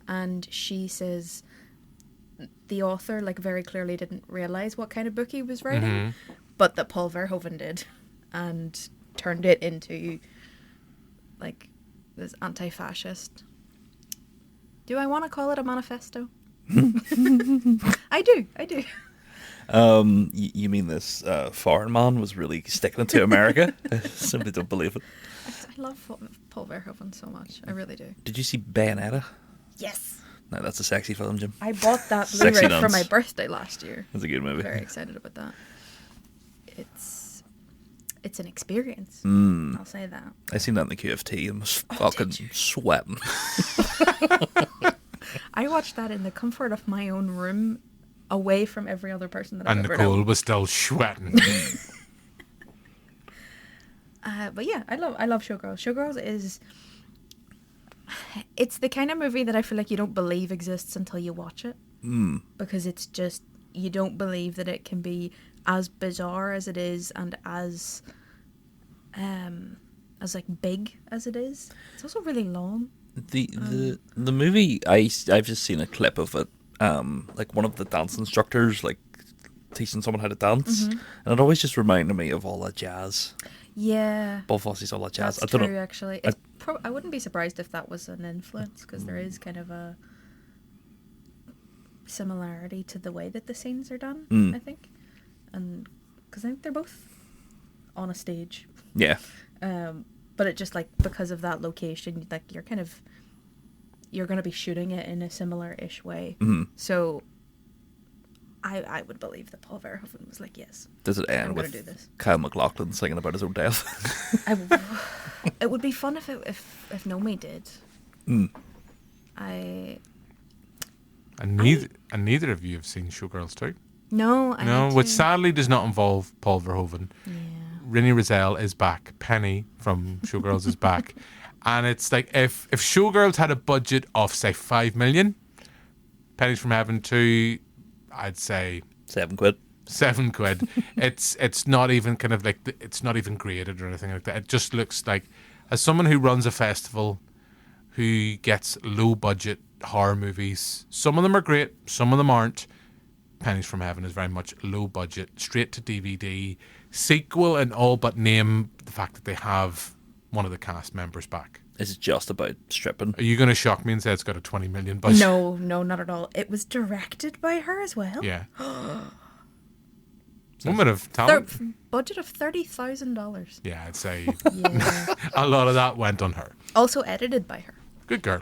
and she says the author like very clearly didn't realize what kind of book he was writing, Mm-hmm. but that Paul Verhoeven did, and turned it into like this anti-fascist. Do I want to call it a manifesto? I do. You mean this foreign man was really sticking it to America? I simply don't believe it. I love Paul Verhoeven so much. I really do. Did you see Bayonetta? Yes. No, that's a sexy film, Jim. I bought that Sexy Blu-ray for nuns. my birthday last year. That's a good movie. Very excited about that. It's an experience. I'll say that. I seen that in the QFT and was fucking sweating. I watched that in the comfort of my own room, away from every other person that I've And ever Nicole known. was still sweating. But yeah, I love Showgirls. Showgirls is... It's the kind of movie that I feel like you don't believe exists until you watch it. Because it's just... You don't believe that it can be as bizarre as it is and as like big as it is. It's also really long. The movie, I've just seen a clip of it. Like one of the dance instructors like teaching someone how to dance, and it always just reminded me of all that jazz. Yeah. Both Fosse's all that jazz. That's I don't true, know. actually. I wouldn't be surprised if that was an influence, because there is kind of a similarity to the way that the scenes are done, I think. And because I think they're both on a stage. Yeah. But it just, like, because of that location, like, you're going to be shooting it in a similar-ish way. So I would believe that Paul Verhoeven was like, yes. Does it end I'm gonna with do this. Kyle MacLachlan singing about his own death? It would be fun if Nomi did. And neither of you have seen Showgirls 2. No, which sadly does not involve Paul Verhoeven. Yeah. Renée Rizal is back. Penny from Showgirls is back. And it's like, if Showgirls had a budget of, say, 5 million, Pennies from Heaven 2, I'd say... £7. £7. It's not even kind of like, it's not even graded or anything like that. It just looks like, as someone who runs a festival, who gets low budget horror movies, some of them are great, some of them aren't. Pennies from Heaven is very much low budget, straight to DVD, sequel, and all but name the fact that they have one of the cast members back. Is it just about stripping? Are you going to shock me and say it's got a 20 million budget? No, not at all. It was directed by her as well. Yeah. Woman of talent. Budget of $30,000. Yeah, I'd say Yeah. a lot of that went on her. Also edited by her. Good girl.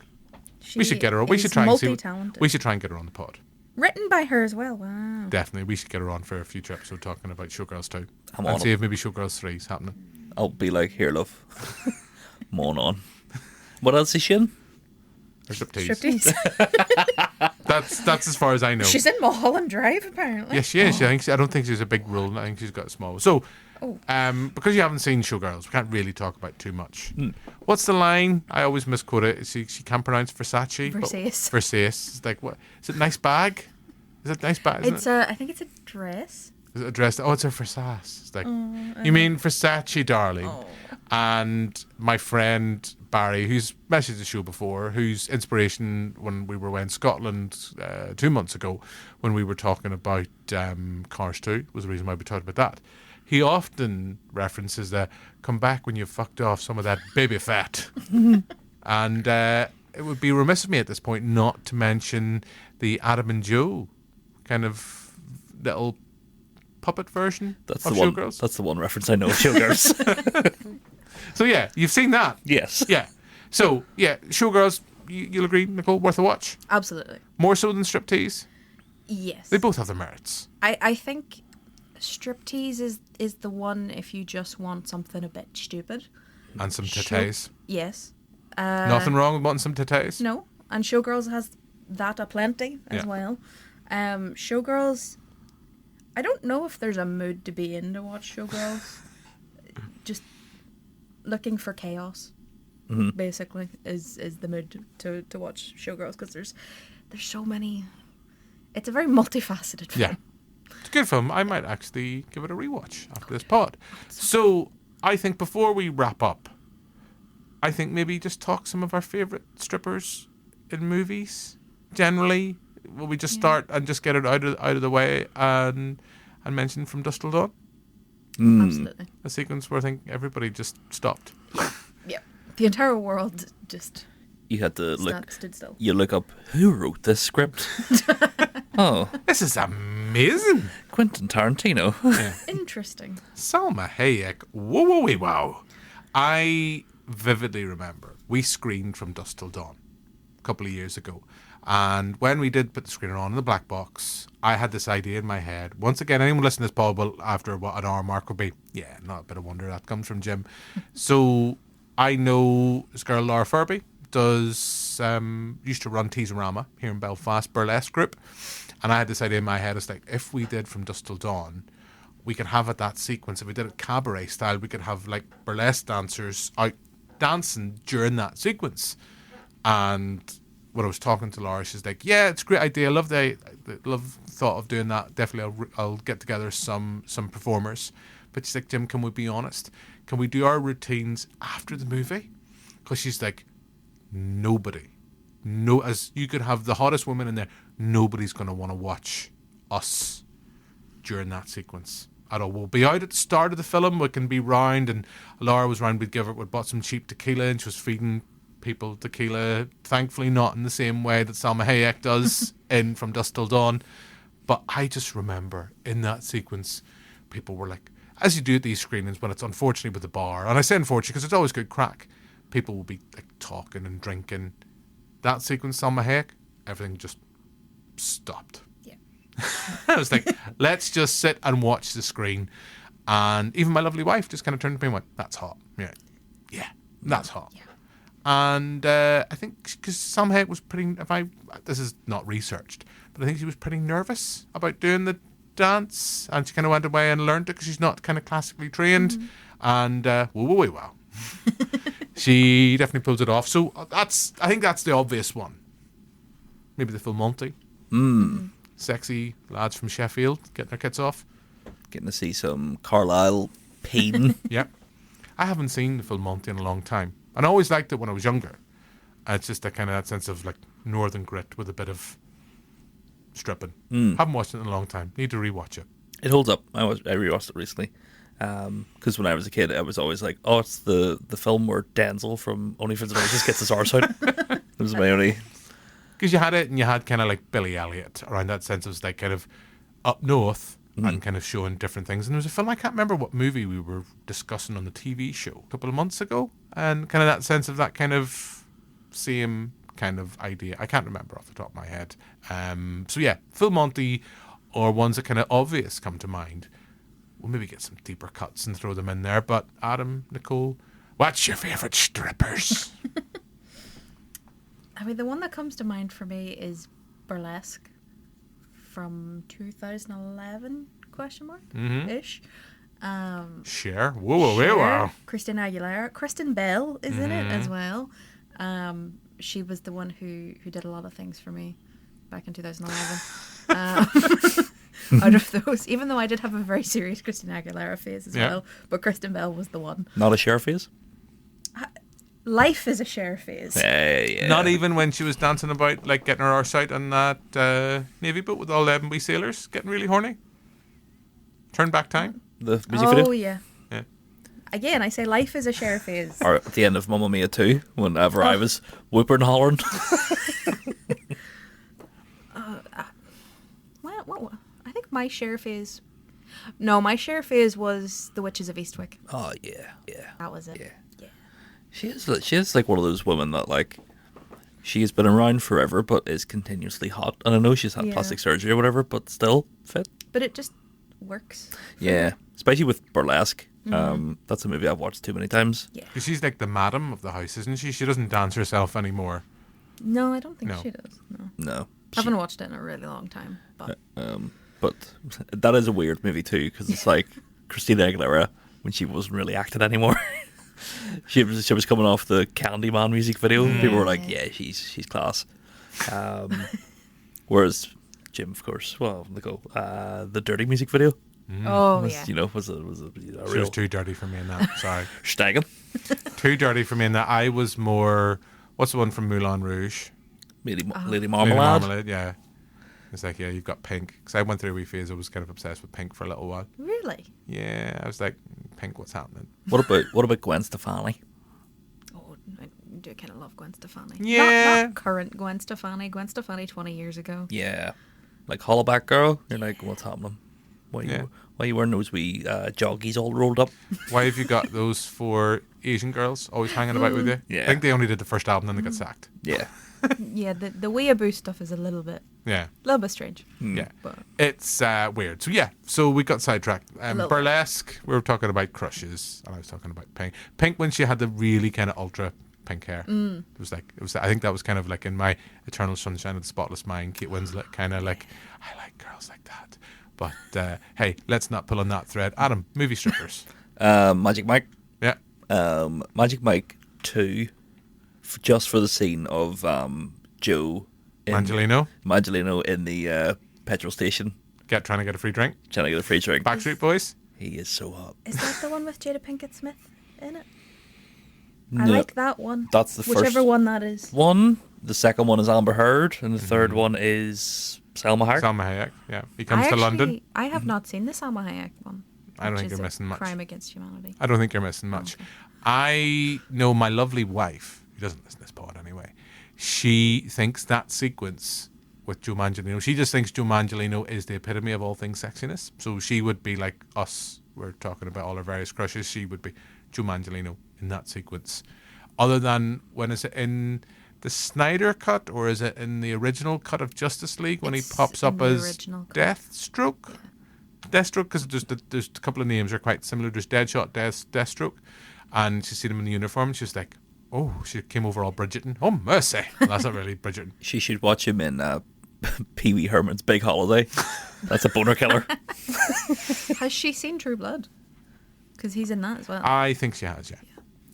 She We should get her on. We is should try and see. multi-talented. We should try and get her on the pod. Written by her as well. Wow. Definitely, we should get her on for a future episode talking about Showgirls 2. I'm and on see it. if maybe Showgirls 3 is happening. I'll be like, here, love. I'm on. What else is she in? Or Striptease. That's as far as I know. She's in Mulholland Drive, apparently. Yes, she is. I don't think she's a big role. I think she's got a small one. So, because you haven't seen Showgirls, we can't really talk about too much. What's the line? I always misquote it. She can't pronounce Versace. Versace. Versace. It's like, what? Is it a nice bag? Is it a nice bag? It's I think it's a dress. Is it a dress? Oh, it's a Versace. It's like, you mean Versace, darling? Oh. And my friend Barry, who's messaged the show before, whose inspiration when we were away in Scotland 2 months ago, when we were talking about Cars 2, was the reason why we talked about that. he often references the come back when you've fucked off some of that baby fat. And it would be remiss of me at this point not to mention the Adam and Joe kind of little puppet version of Showgirls. That's the one reference I know of Showgirls. So yeah, you've seen that. Yes. Yeah. So yeah, Showgirls, you'll agree, Nicole, worth a watch? Absolutely. More so than Striptease? Yes. They both have their merits. I think Striptease is the one if you just want something a bit stupid. And some titties. Yes. Nothing wrong with wanting some titties? No. And Showgirls has that aplenty as well. Showgirls, I don't know if there's a mood to be in to watch Showgirls. Just looking for chaos, basically, is the mood to watch Showgirls, because there's so many. It's a very multifaceted film. Yeah. It's a good film. I might actually give it a rewatch after this pod. So I think before we wrap up, I think maybe just talk some of our favourite strippers in movies. Generally, will we just start and just get it out of the way and mention From Dusk Till Dawn? Absolutely. A sequence where I think everybody just stopped. Yeah. The entire world just. You had to stood still. You look up who wrote this script. Oh, this is amazing. Quentin Tarantino. Yeah. Interesting. Salma Hayek. Whoa. I vividly remember we screened From Dusk Till Dawn a couple of years ago. And when we did put the screener on in the black box, I had this idea in my head. Once again, anyone listening to this pod will, after what an hour mark will be, yeah, not a bit of wonder that comes from Jim. So I know this girl, Laura Furby, used to run Teaserama here in Belfast, burlesque group. And I had this idea in my head. It's like, if we did From Dusk Till Dawn, we could have it that sequence. If we did it cabaret style, we could have like burlesque dancers out dancing during that sequence. And when I was talking to Laura, she's like, yeah, it's a great idea. I love the thought of doing that. Definitely I'll get together some performers. But she's like, Jim, can we be honest? Can we do our routines after the movie? Because she's like, as you could have the hottest woman in there, nobody's going to want to watch us during that sequence at all. We'll be out at the start of the film. We can be round, and Laura was round. We bought some cheap tequila, and she was feeding people tequila, thankfully not in the same way that Salma Hayek does in From Dusk Till Dawn. But I just remember in that sequence, people were like, as you do at these screenings when it's unfortunately with the bar, and I say unfortunately because it's always good crack, people will be like talking and drinking. That sequence, Salma Hayek, everything just stopped. Yeah. I was like, let's just sit and watch the screen. And even my lovely wife just kind of turned to me and went, that's hot. Yeah, that's hot. Yeah. And I think because Salma Hayek was pretty, this is not researched, but I think she was pretty nervous about doing the dance, and she kind of went away and learned it because she's not kind of classically trained. And wow. She definitely pulls it off. So I think that's the obvious one. Maybe the Full Monty. Sexy lads from Sheffield getting their kits off. Getting to see some Carlisle pain. Yep. I haven't seen the Full Monty in a long time. And I always liked it when I was younger. It's just that sense of like northern grit with a bit of stripping. Haven't watched it in a long time. Need to rewatch it. It holds up. I rewatched it recently. Because when I was a kid, I was always like, oh, it's the film where Denzel from Only Fools and Horses gets his arse out. It was my only... Because you had it, and you had kind of like Billy Elliot around that sense. It was like kind of up north and kind of showing different things. And there was a film, I can't remember what movie we were discussing on the TV show a couple of months ago. And kind of that sense of that kind of same kind of idea. I can't remember off the top of my head. So yeah, Full Monty, or ones that kind of obvious come to mind. We'll maybe get some deeper cuts and throw them in there. But Adam, Nicole, what's your favourite strippers? I mean, the one that comes to mind for me is Burlesque from 2011, ish. Cher. Whoa. Christina Aguilera. Kristen Bell is in it as well. She was the one who did a lot of things for me back in 2011. Out of those, even though I did have a very serious Christina Aguilera phase as well, but Kristen Bell was the one. Not a Cher phase? Life is a Cher phase. Yeah. Not even when she was dancing about, like getting her arse out on that Navy boat with all them wee sailors, getting really horny. Turn back time. The music video. Oh, yeah. Yeah. Again, I say life is a share phase. Or at the end of Mamma Mia 2, whenever I was whooping and hollering. What? I think my share phase... No, my share phase was The Witches of Eastwick. Oh, yeah. That was it. Yeah. She is like one of those women that, like, she has been around forever, but is continuously hot. And I know she's had plastic surgery or whatever, but still fit. But it just works. Yeah, especially with Burlesque. That's a movie I've watched too many times. Yeah. 'Cause she's like the madam of the house, isn't she? She doesn't dance herself anymore. No, I don't think No. she does. No. No. I haven't watched it in a really long time. But But that is a weird movie too, because it's like Christina Aguilera when she wasn't really acting anymore. she was coming off the Candyman music video. People were like, "Yeah, she's class." Whereas Jim, of course, well, Nicole, the Dirty music video. Oh, was, yeah. You know, was a She was too dirty for me in that. Sorry. Stagging. Too dirty for me in that. I was more. What's the one from Moulin Rouge? Lady Lady Marmalade. Marmalade, yeah. It's like, yeah, you've got Pink. Because I went through a wee phase. I was kind of obsessed with Pink for a little while. Really? Yeah, I was like, Pink, what's happening? What about Gwen Stefani? Oh, I do kind of love Gwen Stefani. Yeah. Not current Gwen Stefani. Gwen Stefani 20 years ago. Yeah, like Hollaback Girl. You're like, what's happening? Why you wearing those wee joggies all rolled up? Why have you got those four Asian girls always hanging about with you? Yeah. I think they only did the first album, then they got sacked. Yeah. Yeah, the weeaboo stuff is a little bit strange. Yeah. But It's weird. So, yeah. So, we got sidetracked. little. Burlesque, we were talking about crushes, and I was talking about Pink. Pink when she had the really kind of ultra pink hair. It was. I think that was kind of like in my Eternal Sunshine of the Spotless Mind, Kate Winslet, kind of like, I like girls like that. But, hey, let's not pull on that thread. Adam, movie strippers. Magic Mike. Yeah. Magic Mike 2, just for the scene of Joe Mangelino in the petrol station. Trying to get a free drink. Backstreet Boys. He is so hot. is that the one with Jada Pinkett Smith in it? No, I like that one. That's the Whichever first one that is. one. The second one is Amber Heard, and the third one is Salma Hayek. Salma Hayek, yeah. He comes to London. I have not seen the Salma Hayek one. I don't which think is you're a missing much. Crime against humanity. I don't think you're missing much. Okay. I know my lovely wife, who doesn't listen to this pod anyway, she thinks that sequence with Joe Manganiello, she just thinks Joe Manganiello is the epitome of all things sexiness. So she would be like us, we're talking about all our various crushes, she would be Joe Manganiello in that sequence. Other than, when is it in the Snyder cut, or is it in the original cut of Justice League when he pops up as Deathstroke? Yeah. Deathstroke, because there's a couple of names are quite similar. There's Deadshot, Deathstroke, and she's seen him in the uniform. She's like, oh, she came over all Bridgerton. Oh, mercy. Well, that's not really Bridgerton. She should watch him in Pee Wee Herman's Big Holiday. That's a boner killer. Has she seen True Blood? Because he's in that as well. I think she has, yeah.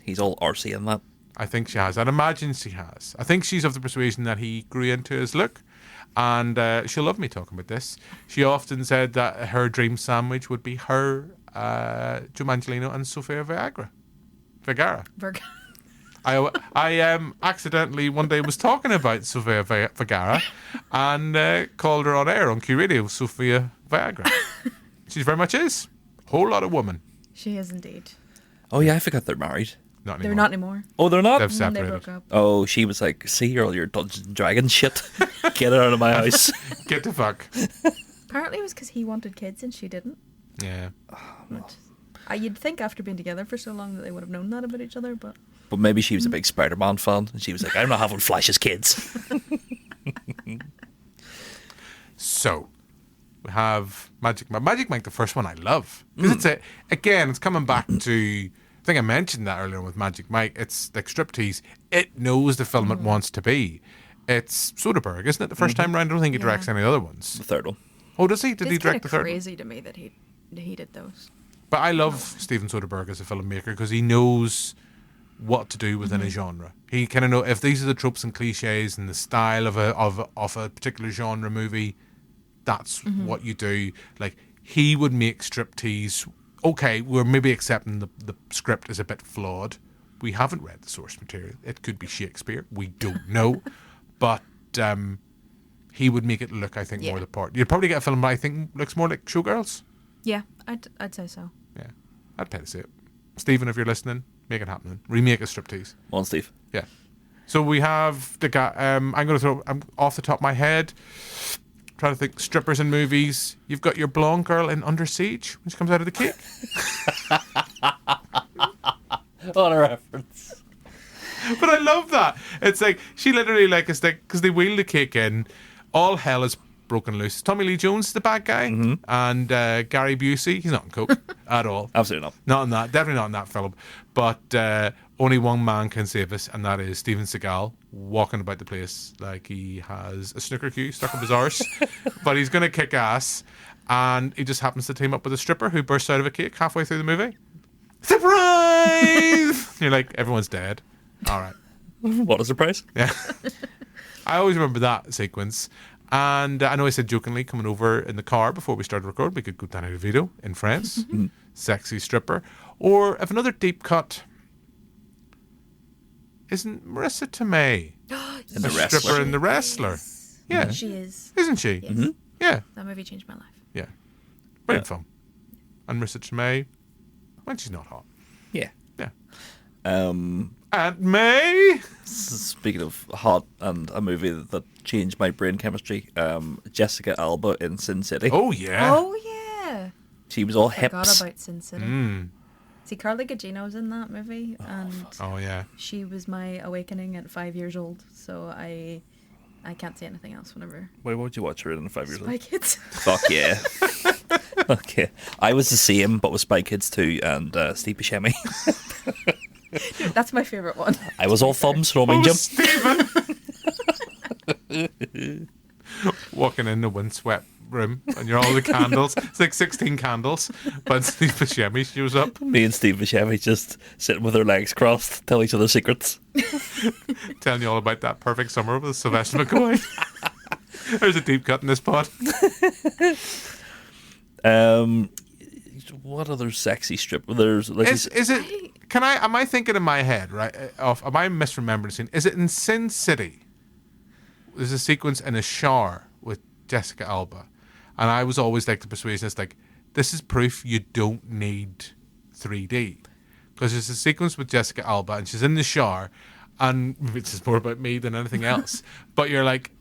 He's all arsey in that. I think she has. I'd imagine she has. I think she's of the persuasion that he grew into his look. And she'll love me talking about this. She often said that her dream sandwich would be her, Joe Manganiello, and Sofia Vergara. I accidentally one day was talking about Sofia Vergara and called her on air on Q Radio Sofia Vergara. She very much is. Whole lot of woman. She is indeed. Oh yeah, I forgot they're married. Not anymore. They're not anymore. Oh, they're not? They've separated. They broke up. Oh, she was like, see all your Dungeons and Dragons shit. Get it out of my house. Get the fuck. Apparently it was because he wanted kids and she didn't. Yeah. You'd think after being together for so long that they would have known that about each other, but... But maybe she was a big Spider-Man fan, and she was like, I'm not having Flash's kids. So, we have Magic Mike, the first one I love. Because it's coming back to... I think I mentioned that earlier with Magic Mike. It's like Striptease. It knows the film it wants to be. It's Soderbergh, isn't it? The first time round, I don't think he directs any other ones. The third one. Oh, does he? Did he direct the third one? It's crazy to me that he did those. But I love Steven Soderbergh as a filmmaker because he knows what to do within a genre. He kind of know if these are the tropes and cliches and the style of a particular genre movie, that's what you do. Like, he would make Striptease. Okay, we're maybe accepting the script is a bit flawed. We haven't read the source material. It could be Shakespeare. We don't know. But he would make it look, I think, more the part. You'd probably get a film that I think looks more like Showgirls. Yeah, I'd say so. Yeah, I'd pay to see it. Stephen, if you're listening, make it happen. Remake a Striptease. On Steve. Yeah. So we have the guy. I'm going to throw. I'm off the top of my head. Trying to think strippers in movies. You've got your blonde girl in Under Siege when she comes out of the cake. What a reference. But I love that. It's like she literally like is like because they wheel the cake in, all hell is broken loose. Tommy Lee Jones is the bad guy, and Gary Busey, he's not in coke at all. Absolutely not. Not in that. Definitely not in that film. But only one man can save us, and that is Steven Seagal walking about the place like he has a snooker cue stuck up his arse. But he's going to kick ass, and he just happens to team up with a stripper who bursts out of a cake halfway through the movie. Surprise! You're like, everyone's dead. All right. What a surprise. Yeah. I always remember that sequence. And I know I said jokingly coming over in the car before we started recording, we could go Danny DeVito in France, sexy stripper. Or if another deep cut, isn't Marissa Tomei in The stripper Wrestler. in The Wrestler? Yeah. She is. Isn't she? Yes. Mm-hmm. Yeah. That movie changed my life. Yeah. Brilliant film. And Marissa Tomei, when she's not hot. Yeah. Yeah. Aunt May. Speaking of hot and a movie that changed my brain chemistry, Jessica Alba in Sin City. Oh, yeah. Oh, yeah. She was all Forgot hips. about Sin City. See, Carly Gugino's in that movie, and Oh, yeah. she was my awakening at 5 years old, so I can't say anything else whenever. Wait, what would you watch her in 5 years Spy old? Kids. Fuck yeah. Okay. I was the same, but with Spy Kids 2 and Steve Buscemi. Dude, that's my favourite one. I was all thumbs, Roman Jim. Stephen. Walking in the windswept room, and you're all the candles. It's like 16 candles, but Steve Buscemi shows up. Me and Steve Buscemi just sitting with our legs crossed, tell each other secrets. Telling you all about that perfect summer with Sylvester McCoy. There's a deep cut in this pod. What other sexy strip? There's like Is it? Can I? Am I thinking in my head right? Am I misremembering the scene? Is it in Sin City? There's a sequence in a shower with Jessica Alba, and I was always like the persuasionist, like this is proof you don't need 3D, because there's a sequence with Jessica Alba and she's in the shower, and which is more about me than anything else. But you're like,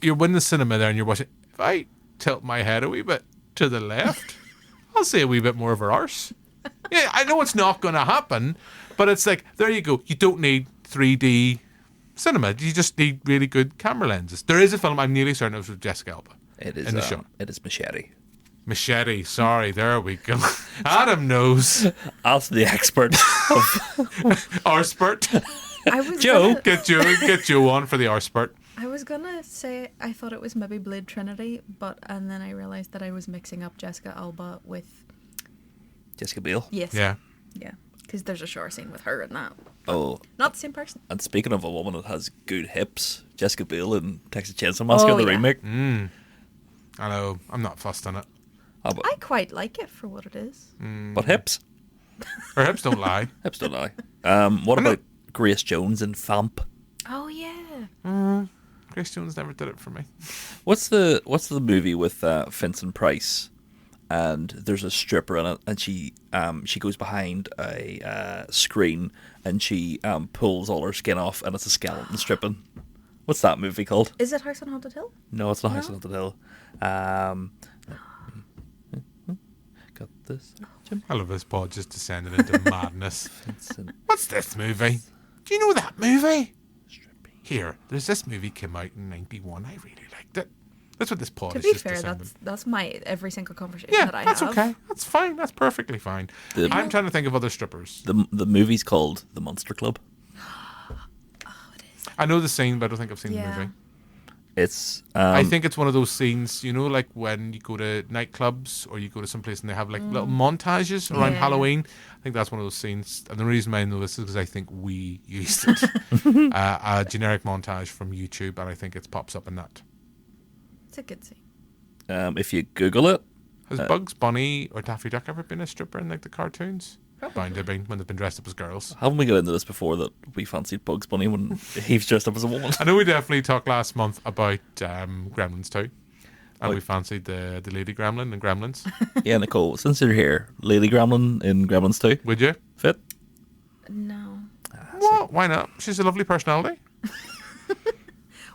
you're in the cinema there and you're watching. If I tilt my head a wee bit to the left, I'll see a wee bit more of her arse. Yeah, I know it's not going to happen, but it's like, there you go. You don't need 3D cinema. You just need really good camera lenses. There is a film, I'm nearly certain it was with Jessica Alba. It is in the show. It is Machete. Machete, sorry, there we go. Adam knows. As the expert of Arspert. Joe. Get Joe on for the Arspert. I was gonna say I thought it was maybe Blade Trinity, and then I realised that I was mixing up Jessica Alba with Jessica Biel. Yes. Yeah. Yeah. Because there's a shower scene with her in that. Oh. Not the same person. And speaking of a woman that has good hips, Jessica Biel in Texas Chainsaw Massacre, the remake. I know. I'm not fussed on it. I quite like it for what it is. But hips? Her hips don't lie. Hips don't lie. What about Grace Jones in Famp? Oh yeah. Grace Jones never did it for me. What's the movie with Vincent Price? And there's a stripper in it, and she goes behind a screen, and she pulls all her skin off, and it's a skeleton stripping. What's that movie called? Is it House on Haunted Hill? No, it's not House on Haunted Hill. Got this. I love this pod just descended into madness. What's this movie? Do you know that movie? Here, there's this movie came out in 91. I really liked it. That's what this pod To is be just fair, descending. that's my every single conversation Yeah, that I that's have. okay. That's fine. That's perfectly fine. I'm trying to think of other strippers. The movie's called The Monster Club. I know the scene, but I don't think I've seen the Yeah. movie. It's I think it's one of those scenes, you know, like when you go to nightclubs or you go to some place and they have like little montages around Yeah. Halloween. I think that's one of those scenes. And the reason I know this is because I think we used it. A generic montage from YouTube, and I think it pops up in that. It's a good scene. if you Google it. Has Bugs Bunny or Daffy Duck ever been a stripper in like the cartoons? Bound to have been when they've been dressed up as girls. Haven't we got into this before that we fancied Bugs Bunny when he was dressed up as a woman? I know we definitely talked last month about Gremlins 2. And we fancied the lady gremlin in Gremlins. Yeah, Nicole, since you're here, Lady Gremlin in Gremlins 2. Would you? Fit? No. Well, why not? She's a lovely personality.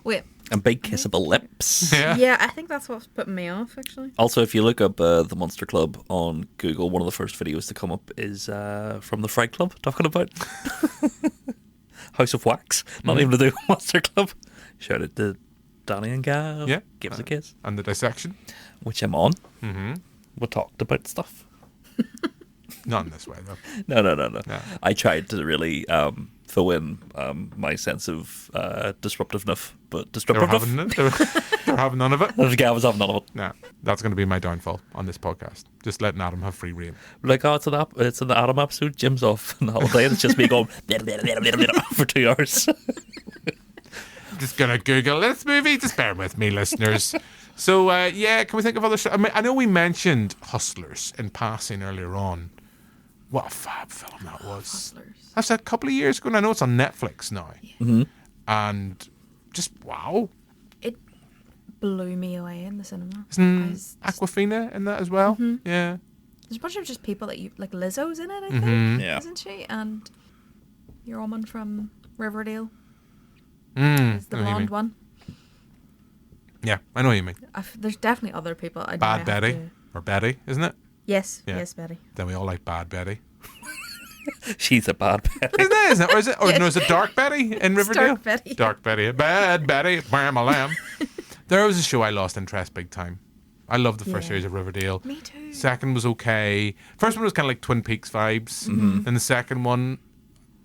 Wait. And big kissable lips. Yeah, I think that's what's putting me off, actually. Also, if you look up the Monster Club on Google, one of the first videos to come up is from the Fright Club, talking about House of Wax. Not even to do with Monster Club. Shout out to Danny and Gav. Yeah. Give us a kiss. And the dissection. Which I'm on. Mm-hmm. We talked about stuff. Not in this way, though. No. I tried to really throw in my sense of disruptiveness, but They were disruptiveness. having none. They were having none of it. Gav was having none of it. No, that's going to be my downfall on this podcast. Just letting Adam have free reign. Like, oh, it's an Adam episode. Jim's off the whole day. It's just me going for 2 hours. Just gonna Google this movie. Just bear with me, listeners. So yeah, can we think of other? I mean, I know we mentioned Hustlers in passing earlier on. What a fab film that was. Hustlers. That's a couple of years ago. And I know it's on Netflix now. Mm-hmm. And just wow. It blew me away in the cinema. Isn't Aquafina in that as well? Mm-hmm. Yeah. There's a bunch of just people that you like. Lizzo's in it, I Mhm. think, Yeah. isn't she? And your woman from Riverdale Mm, is the I know what you blonde mean. one. Yeah, I know what you mean. There's definitely other people. I Bad have Betty. to- Or Betty, isn't it? Yes, Yeah. yes, Betty. Then we all like Bad Betty. She's a bad Betty. Isn't it? Or is it? Or no, is it Dark Betty in Riverdale? Dark Betty. Dark Betty. Bad Betty. Bam a lamb. There was a show I lost interest big time. I loved the first series of Riverdale. Me too. Second was okay. First one was kind of like Twin Peaks vibes. Mhm. Then the second one,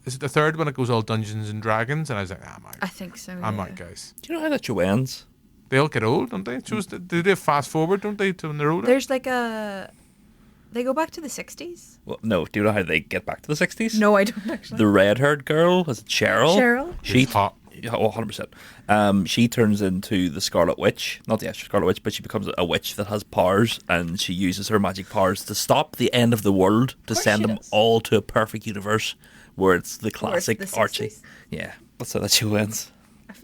is it the third one? It goes all Dungeons and Dragons. And I was like, I'm out. I think so. I'm yeah. out, guys. Do you know how that show ends? They all get old, don't they? Shows they do fast forward, don't they, to when they're older? There's like a. They go back to the 60s. Well, no. Do you know how they get back to the 60s? No, I don't actually. The red-haired girl, is it Cheryl? Cheryl? She's hot. Yeah, 100%. She turns into the Scarlet Witch. Not the actual Scarlet Witch, but she becomes a witch that has powers, and she uses her magic powers to stop the end of the world, to send them all to a perfect universe where it's the Where it's classic the Archie. 60s? Yeah, that's how that show ends.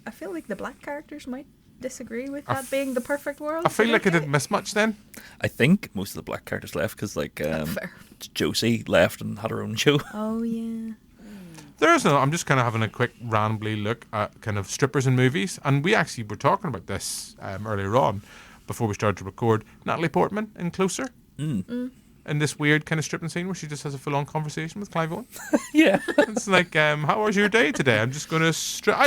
I feel like the black characters might disagree with that being the perfect world. I feel like I didn't miss much then. I think most of the black characters left because, like, fair. Josie left and had her own show. Oh, yeah. There's no. I'm just kind of having a quick rambly look at kind of strippers in movies, and we actually were talking about this earlier on before we started to record. Natalie Portman in Closer, in this weird kind of stripping scene where she just has a full-on conversation with Clive Owen. Yeah, it's like, how was your day today? I'm just going to strip.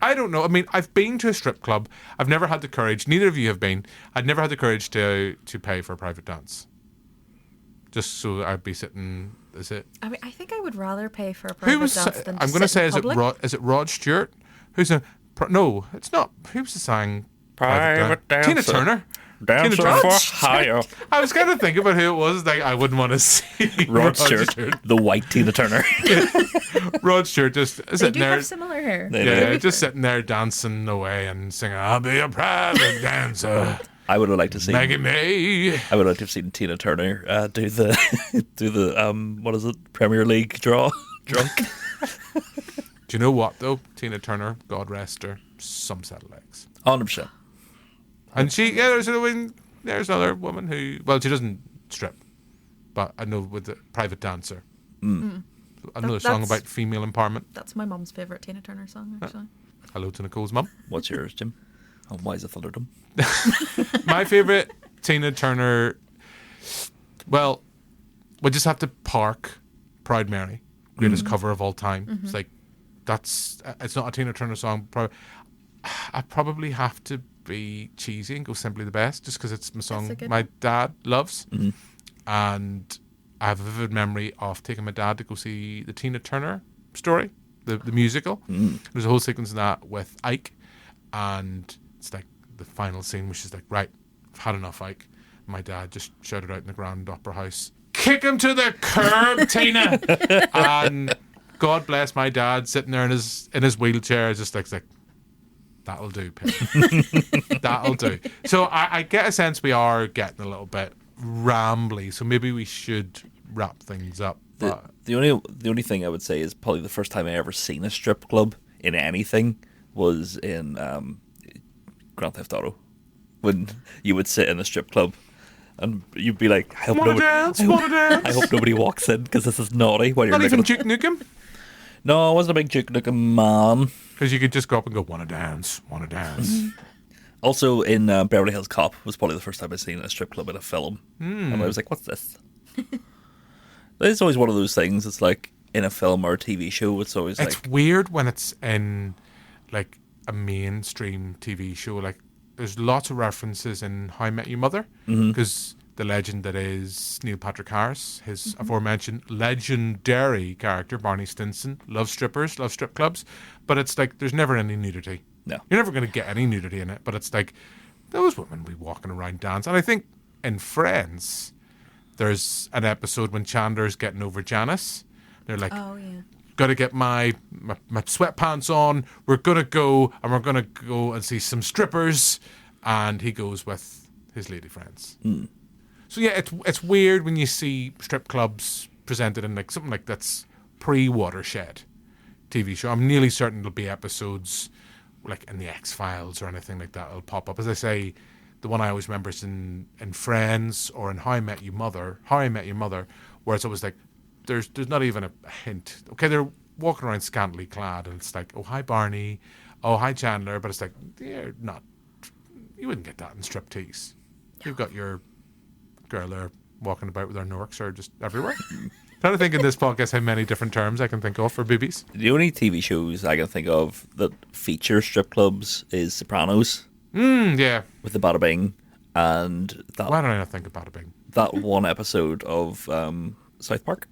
I don't know. I mean, I've been to a strip club. I've never had the courage. Neither of you have been. I'd never had the courage to pay for a private dance. Just so I'd be sitting. Is it? I mean, I think I would rather pay for a private Who was? dance than to I'm going to sit say, in public. is it Rod Stewart? Who's a? No, it's not. Who's the sang? Private dancer. Tina Turner. Dancer Tina Turner. for hire. I was kind of thinking about who it was. Like, I wouldn't want to see Rod Stewart, the white Tina Turner. Rod Stewart just They sitting do there. have similar hair. Yeah, just sitting there dancing away and singing, "I'll be a private dancer." I would have liked to see Maggie May. I would like to have seen Tina Turner do the what is it, Premier League draw drunk. Do you know what though? Tina Turner, God rest her, some set of legs. 100%. And there's another woman who, well, she doesn't strip, but I know with the private dancer. Another song about female empowerment. That's my mum's favourite Tina Turner song, actually. Hello to Nicole's mum. What's yours, Jim? And why is it Thunderdome? My favourite Tina Turner, well, we just have to park Proud Mary, greatest cover of all time. It's like, it's not a Tina Turner song. I probably have to be cheesy and go Simply the Best, just because it's my song my dad loves. And I have a vivid memory of taking my dad to go see the Tina Turner story, the musical. There's a whole sequence of that with Ike, and it's like the final scene, which is like, right, I've had enough, Ike. My dad just shouted out in the Grand Opera House, "Kick him to the curb, Tina!" And God bless my dad, sitting there in his wheelchair, just like that'll do, Pip. That'll do. So I get a sense we are getting a little bit rambly, so maybe we should wrap things up. The only thing I would say is probably the first time I ever seen a strip club in anything was in Grand Theft Auto. when you would sit in a strip club and you'd be like, I hope Wanna nobody, dance? I hope, Wanna dance? I hope nobody walks in because this is naughty. While you're Not even looking Duke Nukem? No, I wasn't a big Duke Nukem man. Because you could just go up and go, wanna dance, wanna dance. Also, in Beverly Hills Cop was probably the first time I'd seen a strip club in a film. And I was like, what's this? It's always one of those things. It's like in a film or a TV show. It's always It's weird when it's in like a mainstream TV show. Like there's lots of references in How I Met Your Mother because the legend that is Neil Patrick Harris, his aforementioned legendary character Barney Stinson, loves strippers, loves strip clubs, but it's like there's never any nudity. No, you're never going to get any nudity in it. But it's like those women be walking around dance, and I think in Friends, there's an episode when Chandler's getting over Janice. They're like, oh yeah, got to get my sweatpants on. We're gonna go and see some strippers, and he goes with his lady friends. So yeah, it's weird when you see strip clubs presented in like something like that's pre-Watershed TV show. I'm nearly certain there'll be episodes like in the X-Files or anything like that. It'll pop up. As I say, the one I always remember is in Friends or in How I Met Your Mother, where it's always like there's not even a hint. Okay, they're walking around scantily clad, and it's like, oh hi Barney, oh hi Chandler, but it's like you wouldn't get that in Striptease. You've got your girl there walking about with her Norks or just everywhere. Trying to think in this podcast how many different terms I can think of for boobies. The only TV shows I can think of that feature strip clubs is Sopranos. Yeah. With the Bada Bing and that. Why don't I not think of Bada Bing? That one episode of South Park.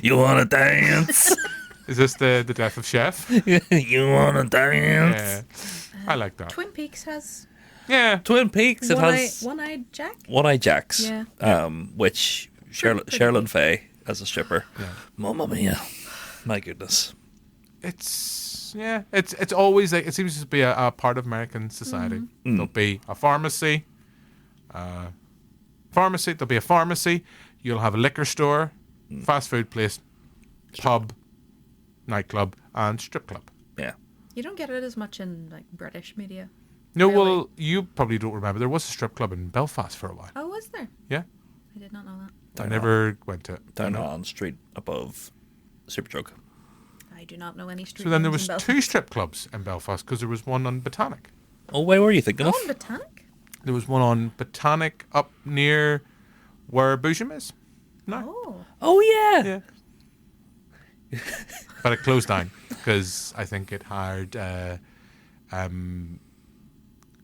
You wanna dance? Is this the death of Chef? You wanna dance? Yeah. I like that. Twin Peaks has. Yeah, Twin Peaks. It has One-Eyed Jack. One-Eyed Jacks. Yeah. Which Sherilyn Fay as a stripper. Yeah. Mamma mia! My goodness. It's always like it seems to be a part of American society. There'll be a pharmacy. There'll be a pharmacy. You'll have a liquor store, fast food place, pub, nightclub, and strip club. Yeah. You don't get it as much in like British media. No, really. well, you probably don't remember. There was a strip club in Belfast for a while. Oh, was there? Yeah. I did not know that. I never went to it. Down on Street above Superdrug. I do not know any street. So then there names was in two strip clubs in Belfast because there was one on Botanic. Oh, where were you thinking of? Oh, Botanic? There was one on Botanic up near where Boojum is. No. Oh yeah. Yeah. But it closed down because I think it hired.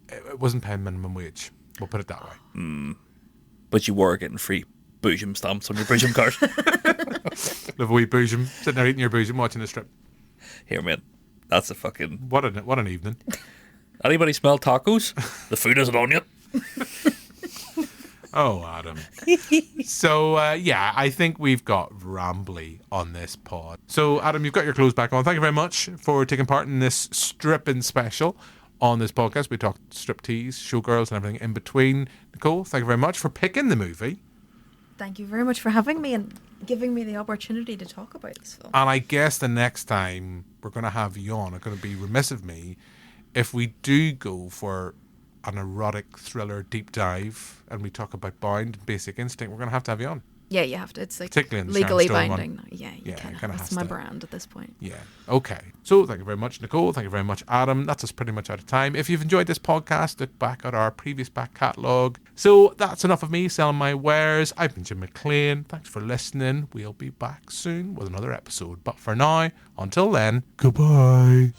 It wasn't paying minimum wage. We'll put it that way. But you were getting free Boojum stamps on your Boojum card. Live a wee Boojum, sitting there eating your Boojum, watching the strip. Here, man. That's a fucking... What an evening. Anybody smell tacos? The food isn't on yet. Oh, Adam. So, I think we've got rambly on this pod. So, Adam, you've got your clothes back on. Thank you very much for taking part in this stripping special on this podcast. We talked striptease, showgirls, and everything in between. Nicole, thank you very much for picking the movie. Thank you very much for having me and giving me the opportunity to talk about this film. And I guess the next time we're going to have you on, it's going to be remiss of me if we do go for an erotic thriller deep dive and we talk about Bound and Basic Instinct, we're going to have you on. Yeah, you have to. It's like Particularly in the legally Sharon Stone binding. one. Yeah, Yeah, kind kinda of. has That's my to. brand at this point. Yeah. Okay. So thank you very much, Nicole. Thank you very much, Adam. That's us pretty much out of time. If you've enjoyed this podcast, look back at our previous back catalogue. So that's enough of me selling my wares. I've been Jim McLean. Thanks for listening. We'll be back soon with another episode. But for now, until then, goodbye.